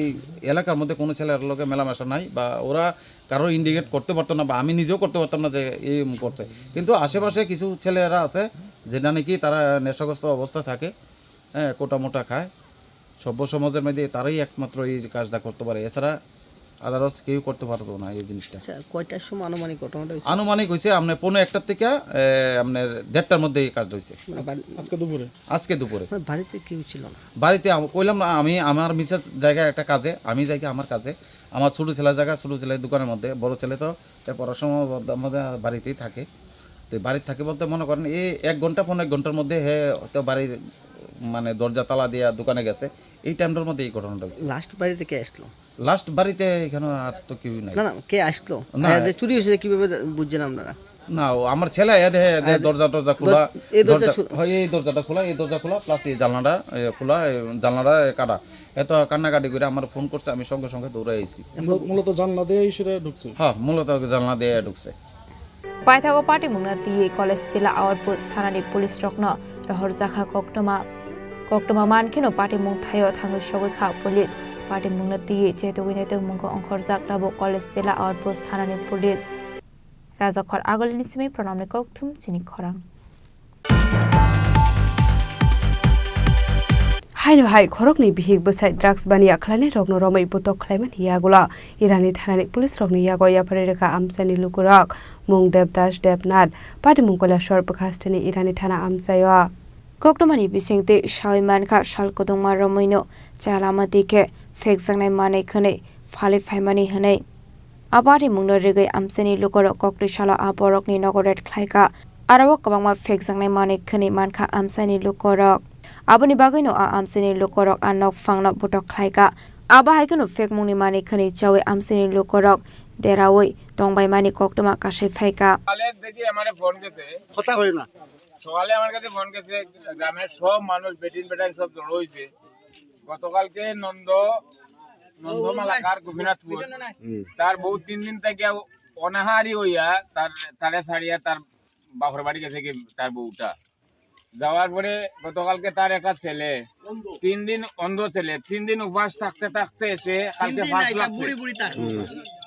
এলাকার মধ্যে কোনো ছেলের লোকে মেলামেশা নাই বা ওরা কারো ইন্ডিকেট করতে পারতো না বা আমি নিজেও করতে পারতাম না যে এই করতে কিন্তু আশেপাশে কিছু ছেলেরা আছে যেটা নাকি তারা নেশাগ্রস্ত অবস্থা থাকে হ্যাঁ কোটা মোটা খায় সভ্য সমাজের মধ্যে তারাই একমাত্র এই কাজটা করতে পারে এছাড়া আদারস কেউ করতে পারতো না এই জিনিসটা কয়টার সময় আনুমানিক ঘটনাটা হয়েছে আনুমানিক হয়েছে আপনার 1:45 থেকে আপনার 1:30টার মধ্যে এই কাজটা হয়েছে আজকে দুপুরে বাড়িতে কেউ ছিল না বাড়িতে কইলাম না আমি আমার মিসেস জায়গায় একটা কাজে আমি যাই আমার কাজে আমার ছোটো ছেলের জায়গা ছোটো ছেলের দোকানের মধ্যে বড় ছেলে তো পড়াশোনার মধ্যে বাড়িতেই থাকে তো বাড়িতে থাকে বলতে মনে করেন এই 1 ঘন্টা 1.5 ঘন্টার মধ্যে তো বাড়ির মানে দরজা তালা দিয়ে দোকানে গেছে এই টাইমটার মধ্যে এই ঘটনাটা হয়েছে লাস্ট বাড়িতে কে আসলো লাস্ট বাড়িতে এখানে আর তো কেউ নাই না কে আসলো না চুরি হয়েছে কিভাবে বুঝছেন আপনারা না আমার ছেলে দরজা খোলা এই দরজাটা খোলা এই দরজা খোলা প্লাস এই জানলাটা খোলা জানলাটা কাটা এত কান্নাকাটি করে আমার ফোন করছে আমি সঙ্গে সঙ্গে দৌড়ে আইছি মূলত জানলা দিয়ে ঢুকছে হ্যাঁ মূলত জানলা দিয়ে ঢুকছে পাইথাগো পার্টি মুংনাতি কলেজ তিলা আউটপোস্ট থানানি পুলিশ রকন রহর জাখা koktomma mankheno party mung thayo thangu sogoi kha police party mungnati chetogine te mungko ongkhorjak labo college tela outpost thanani police rajakhor agolini simi pranamne kokthum Chini Khorang Haino hai khorokni bihik besai drugs bani akhlane rogno romai putok khlaiman hiagula irani thanani police rogni yago yapare reka amsani lukurok mung devdas devnat party mungkola shor pakhastani irani thana amsayo koktomani bisingte shaimanka shalkodongma romoino chalamatike fake jangnai manai khane phale phaimani hanai abari mungno regai amsani lukoro kokti shala aborokni nogoret khlaika arabo kabangma fake jangnai manai khane mankha amsani lukorok aboni bagaino a amsani lukorok anok phangno botok khlaika aba haikano fake mungni manai khane chawe amsani lukorok derawoi tongbai mani koktoma kashe phaika ale দেখি আমারে ফোন গেছে কথা কই না সকালে আমার কাছে ফোন গেছে গ্রামের সব মানুষ বেটিন সব জড়ো হইছে গতকালকে নন্দমালাকার গোপীনাথপুর তার বউ 3 দিন থেকে অনাহারি হইয়া তারে ছাড়িয়া তার বাপের বাড়ি গেছে কি তার বউটা যাওয়ার পরে গতকালকে তার একটা ছেলে 3 দিন অন্ধ ছেলে 3 দিন উপবাস থাকতে এসে কালকে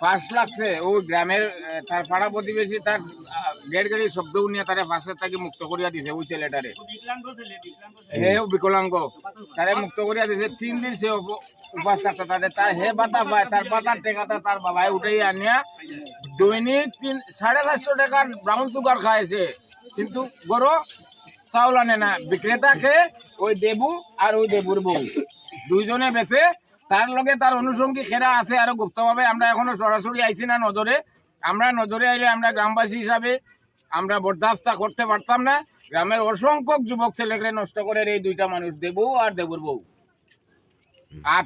ফাঁস লাগছে ও গ্রামের তার পাড়া প্রতিবেশী তার গেট গাড়ি শব্দ নিয়ে তারে ফাঁসে তাকে মুক্ত করিয়া দিছে ওই ছেলেটারে হেও বিকলাঙ্গ তারে মুক্ত করিয়া দিছে 3 দিন সে উপাস থাকতে তাদের তার হে বাতা পায় তার বাতার টেকাটা তার বাবাই উঠাই আনিয়া দৈনিক 450 টাকার ব্রাউন সুগার খাইছে কিন্তু গরো চাউল আনে না বিক্রেতাকে ওই দেবু আর ওই দেবুর বউ দুইজনে বেছে তার লগে তার অনুষঙ্গী খেরা আছে আরো গুপ্তভাবে আমরা এখনো সরাসরি আইছি না নজরে আমরা নজরে আইলে আমরা গ্রামবাসী হিসাবে আমরা বরদাস্ত করতে পারতাম না গ্রামের অসংখ্য যুবক ছেলেকে নষ্ট করে এই দুইটা মানুষ দেবু আর দেবুর বউ আর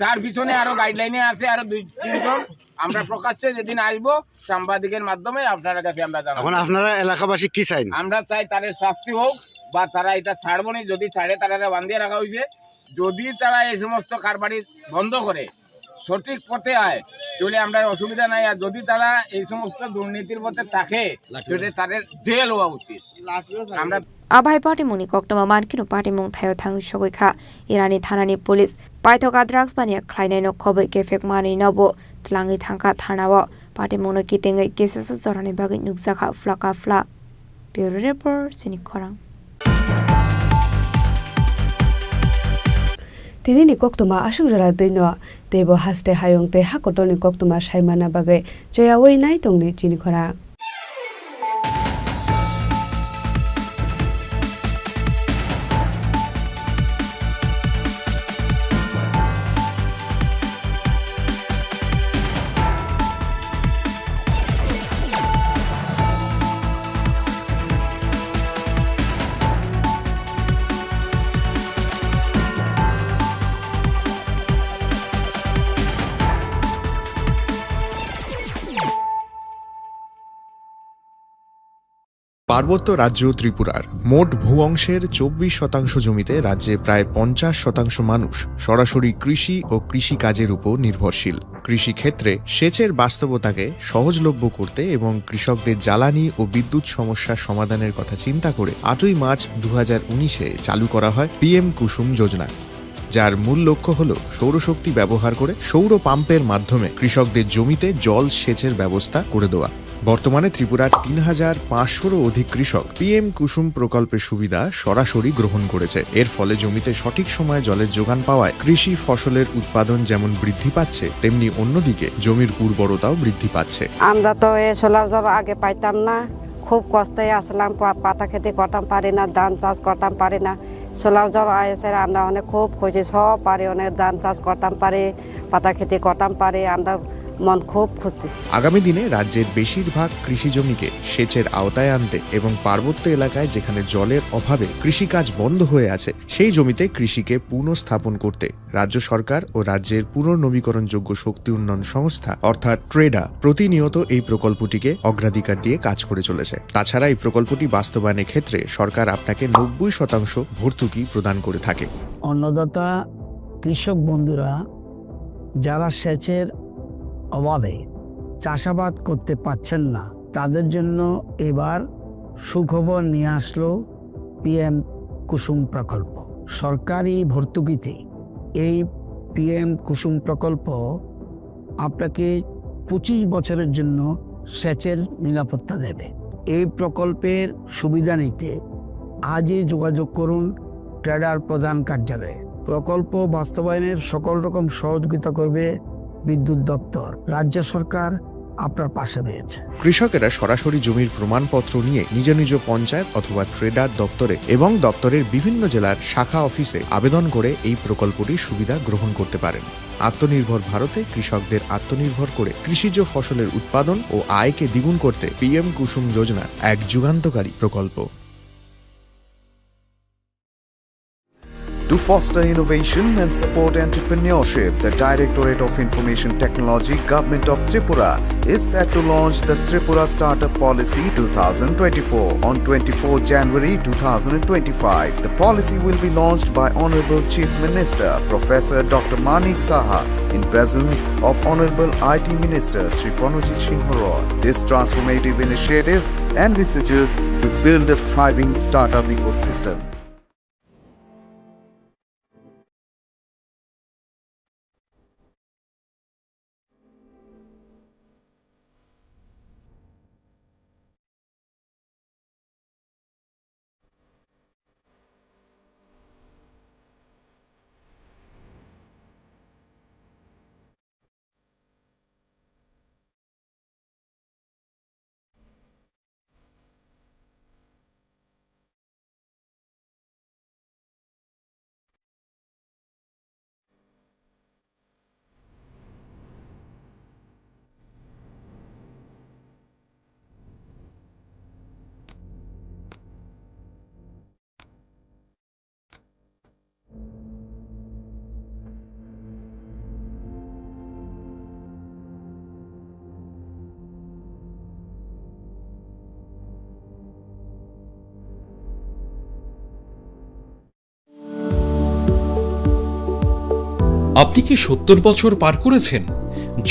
তার পিছনে আরো গাইডলাইনে আছে আরো 2-3 জন আমরা প্রকাশ্যে যেদিন আসবো সাংবাদিকের মাধ্যমে আপনার কাছে আমরা জানাবো এখন আপনারা এলাকাবাসী কি চাই আমরা চাই তাদের শাস্তি হোক বা তারা এটা ছাড়বো না যদি ছাড়ে তারা বান্ধিয়ে রাখা হয়েছে যদি তারা এই সমস্ত কারবারি বন্ধ করে সঠিক পথে আয় তাহলে আমরা অসুবিধা নাই আর যদি তারা এই সমস্ত দুর্নীতির পথে থাকে তাহলে তাদের জেল হওয়া উচিত আমরা আবাই পার্টি মুনি কক্টমা মানকিনো পার্টি মুং থাयो थां सगैखा इरानी थानानि पुलिस पाइथका ड्राग्स बानिया ख्लाइनाय नखबै केफेक मानि नबो थलाङै थांखा थानाव पार्टी मुंनो कितेङै केसेस जरानि बागै नुकजाखा फ्लाका फ्ला ब्युरो रिपोर्ट चिनी खरां Tinini koktuma asung jala dino debo haste hayong te hakotoni koktuma saimana bagai joyawoi nai tongni Chini Khorang পার্বত্য রাজ্য ত্রিপুরার মোট ভূ অংশের 24% জমিতে রাজ্যে প্রায় 50% মানুষ সরাসরি কৃষি ও কৃষিকাজের উপর নির্ভরশীল। কৃষিক্ষেত্রে সেচের বাস্তবতাকে সহজলভ্য করতে এবং কৃষকদের জ্বালানি ও বিদ্যুৎ সমস্যার সমাধানের কথা চিন্তা করে 8ই মার্চ 2019-এ চালু করা হয় PM কুসুম যোজনা, যার মূল লক্ষ্য হল সৌরশক্তি ব্যবহার করে সৌর পাম্পের মাধ্যমে কৃষকদের জমিতে জল সেচের ব্যবস্থা করে দেওয়া। বর্তমানে ত্রিপুরার 3500-রও অধিক কৃষক PM কুসুম প্রকল্পের সুবিধা সরাসরি গ্রহণ করেছে। এর ফলে জমিতে সঠিক সময়ে জলের যোগান পাওয়ায় কৃষি ফসলের উৎপাদন যেমন বৃদ্ধি পাচ্ছে, তেমনি অন্যদিকে জমির উর্বরতাও বৃদ্ধি পাচ্ছে। আমরা তো এই সোলার জল আগে পাইতাম না, খুব কষ্টে আসলাম, পাতা খেতে করতাম পারি না, ধান চাষ করতাম পারি না। সোলার জল এসে আমরা অনেক খুব খুশি, সব পারি, অনেক ধান চাষ করতাম পারি, পাতা খেতে করতাম পারি, আমরা মন খুব খুশি। আগামী দিনে রাজ্যের বেশিরভাগ কৃষি জমিকে সেচের আওতায় আনতে এবং পার্বত্য এলাকায় যেখানে জলের অভাবে কৃষিকাজ বন্ধ হয়ে আছে সেই জমিতে কৃষিকে পুনঃস্থাপন করতে রাজ্য সরকার ও রাজ্যের পুনর্নবীকরণযোগ্য শক্তি উন্নয়ন সংস্থা অর্থাৎ ট্রেডা প্রতিনিয়ত এই প্রকল্পটিকে অগ্রাধিকার দিয়ে কাজ করে চলেছে। তাছাড়া এই প্রকল্পটি বাস্তবায়নের ক্ষেত্রে সরকার আপনাকে 90% ভর্তুকি প্রদান করে থাকে। অন্নদাতা কৃষক বন্ধুরা যারা সেচের অভাবে চাষাবাদ করতে পারছেন না, তাদের জন্য এবার সুখবর নিয়ে আসলো PM কুসুম প্রকল্প। সরকারি ভর্তুকিতে এই PM কুসুম প্রকল্প আপনাকে 25 বছরের জন্য সেচের নিরাপত্তা দেবে। এই প্রকল্পের সুবিধা নিতে আজই যোগাযোগ করুন ট্রেডার প্রধান কার্যালয়ে। প্রকল্প বাস্তবায়নের সকল রকম সহযোগিতা করবে বিদ্যুৎ দপ্তর। রাজ্য সরকার আপনার পাশে রয়েছে। কৃষকেরা সরাসরি জমির প্রমাণপত্র নিয়ে নিজ নিজ পঞ্চায়েত অথবা ট্রেডার দপ্তরে এবং দপ্তরের বিভিন্ন জেলার শাখা অফিসে আবেদন করে এই প্রকল্পটির সুবিধা গ্রহণ করতে পারেন। আত্মনির্ভর ভারতে কৃষকদের আত্মনির্ভর করে কৃষিজ ফসলের উৎপাদন ও আয়কে দ্বিগুণ করতে PM কুসুম যোজনা এক যুগান্তকারী প্রকল্প। To foster innovation and support entrepreneurship, the Directorate of Information Technology, Government of Tripura is set to launch the Tripura Startup Policy 2024 on 24 January 2025. The policy will be launched by Honorable Chief Minister Professor Dr. Manik Saha in presence of Honorable IT Minister Sri Pranojit Singh Roy. This transformative initiative envisages to build a thriving startup ecosystem. আপনি কি 70 বছর পার করেছেন?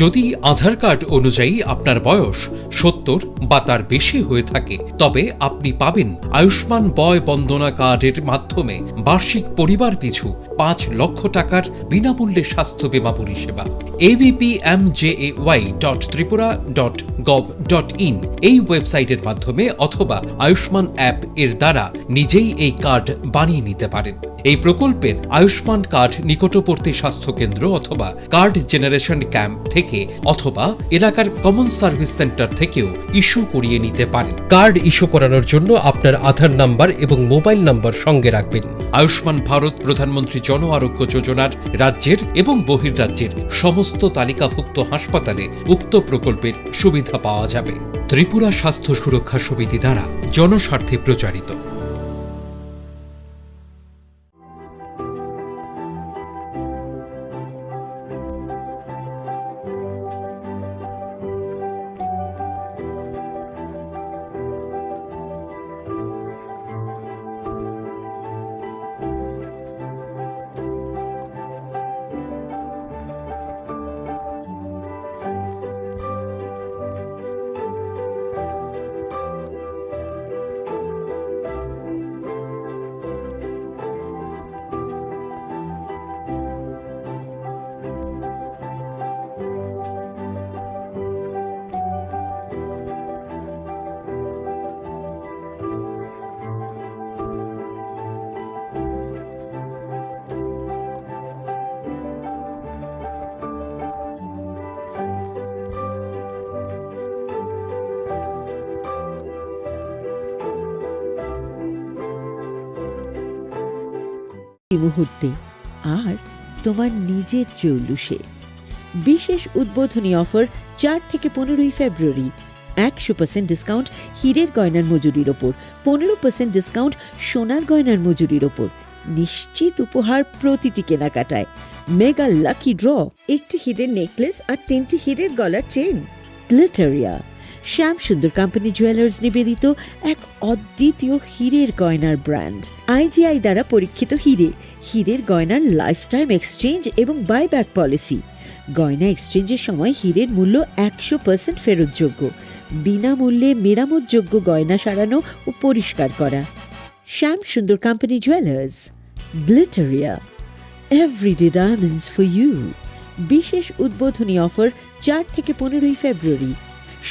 যদি আধার কার্ড অনুযায়ী আপনার বয়স 70 বা তার বেশি হয়ে থাকে, তবে আপনি পাবেন আয়ুষ্মান বয় বন্দনা কার্ডের মাধ্যমে বার্ষিক পরিবার পিছু 5 লক্ষ টাকার বিনামূল্যে স্বাস্থ্য বীমা পরিষেবা। abpmjay.tripura.gov.in এই ওয়েবসাইটের মাধ্যমে অথবা আয়ুষ্মান অ্যাপ এর দ্বারা নিজেই এই কার্ড বানিয়ে নিতে পারেন। এই প্রকল্পের আয়ুষ্মান কার্ড নিকটবর্তী স্বাস্থ্যকেন্দ্র অথবা কার্ড জেনারেশন ক্যাম্প থেকে অথবা এলাকার কমন সার্ভিস সেন্টার থেকেও ইস্যু করিয়ে নিতে পারেন। কার্ড ইস্যু করানোর জন্য আপনার আধার নাম্বার এবং মোবাইল নাম্বার সঙ্গে রাখবেন। আয়ুষ্মান ভারত প্রধানমন্ত্রী জন আরোগ্য যোজনার রাজ্যের এবং বহির্রাজ্যের সমস্ত তালিকাভুক্ত হাসপাতালে উক্ত প্রকল্পের সুবিধা পাওয়া যাবে। ত্রিপুরা স্বাস্থ্য সুরক্ষা সমিতি দ্বারা জনস্বার্থে প্রচারিত। মুহূর্তে আর তোমার নিজের চৌলুসে বিশেষ উদ্বোধনী অফার 4 থেকে 15 ফেব্রুয়ারি। 100% ডিসকাউন্ট হীরের গয়নার মজুরির ওপর, 15% ডিসকাউন্ট সোনার গয়নার মজুরির ওপর, নিশ্চিত উপহার প্রতিটি কেনাকাটায়। মেগা লাকি ড্র, একটি হীরের নেকলেস আর 3টি হীরের গলার চেন। গ্লিটারিয়া, শ্যাম সুন্দর কোম্পানি জুয়েলার্স নিবেদিত এক অদ্বিতীয় হীরের গয়নার ব্র্যান্ড। IGI দ্বারা পরীক্ষিত হীরের গয়নার লাইফ টাইম এক্সচেঞ্জ এবং বাইব্যাক পলিসি। গয়না এক্সচেঞ্জের সময় হীরের মূল্য 100% ফেরতযোগ্য। বিনামূল্যে মেরামতযোগ্য গয়না সারানো ও পরিষ্কার করা। Shyam Sundar company jewellers. Glitteria, everyday diamonds for you. বিশেষ উদ্বোধনী অফার 4 থেকে 15 ফেব্রুয়ারি।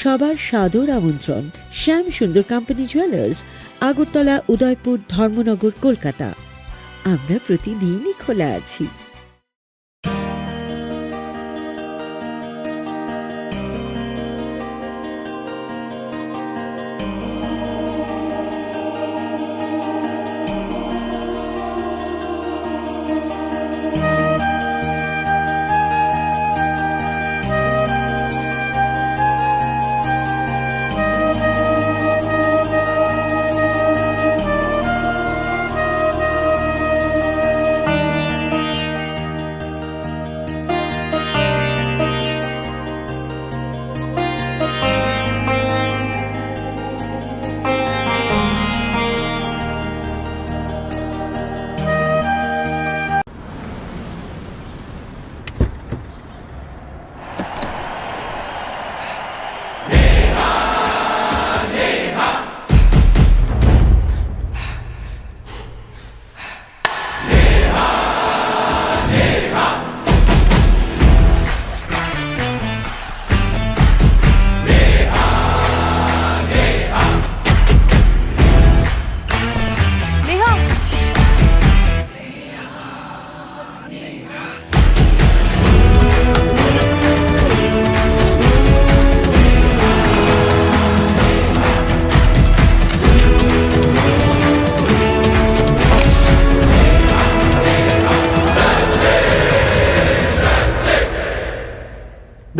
সবার সাদর আমন্ত্রণ। শ্যাম সুন্দর কোম্পানি জুয়েলার্স, আগরতলা, উদয়পুর, ধর্মনগর, কলকাতা। আমরা প্রতিদিনই খোলা আছি।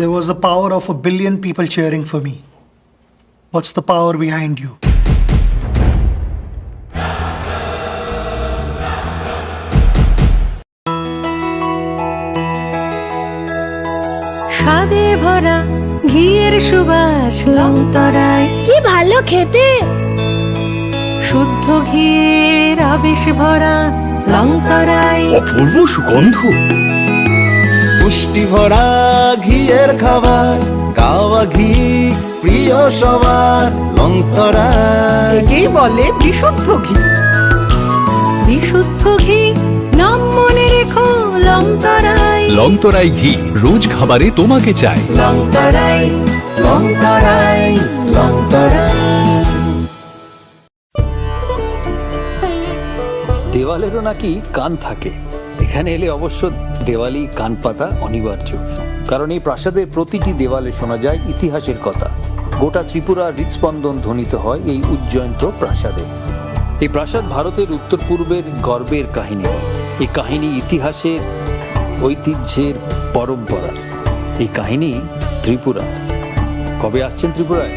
There was the power of 1 billion people cheering for me. What's the power behind you? স্বাদে ভরা ঘিয়ের সুবাস লংতরায়, কি ভালো খেতে। শুদ্ধ ঘিয়ের আবেশ ভরা লংতরায়, অপূর্ব সুগন্ধ। পুষ্টি ভরা ঘিয়ের খাবার, গাওয়া ঘি প্রিয় সবার, লংতরায় একেই বলে বিশুদ্ধ ঘি। বিশুদ্ধ ঘি নাম মনে রেখো, লংতরাই। লংতরাই ঘি রোজ খাবারে তোমাকে চাই। লংতরাই, লংতরাই, লংতরাই। দেওয়ালেরও নাকি কান থাকে, এখানে এলে অবশ্য দেওয়ালি কান পাতা অনিবার্য, কারণ এই প্রাসাদের প্রতিটি দেওয়ালে শোনা যায় ইতিহাসের কথা। গোটা ত্রিপুরার হৃদস্পন্দন ধ্বনিত হয় এই উজ্জয়ন্ত প্রাসাদে। এই প্রাসাদ ভারতের উত্তর পূর্বের গর্বের কাহিনী, এই কাহিনী ইতিহাসের, ঐতিহ্যের, পরম্পরা। এই কাহিনী ত্রিপুরা। কবে আসছেন ত্রিপুরায়?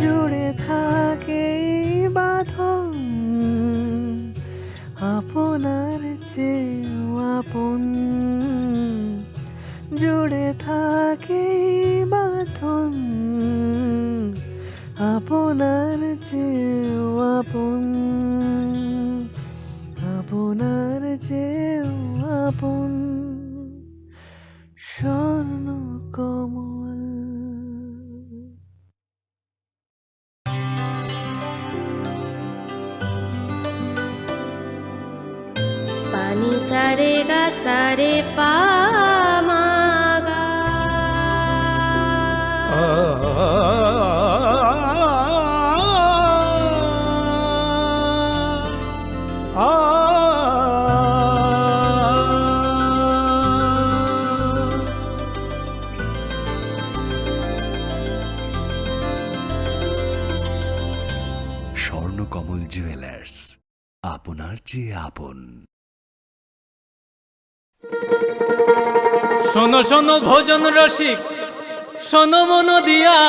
জুড়ে থাকে বাঁধন আপনার চেয়েও আপন, জুড়ে থাকে বাঁধন আপনার চেয়েও আপন, আপনার চেয়েও আপন, স্বর্ণ কমল। পানি সারে গা সারে পামাগা, স্বর্ণকমল জুয়েলার্স, আপনার চেয়ে আপন। শোনো শোনো ভোজন রসিক, শোনো মন দিয়া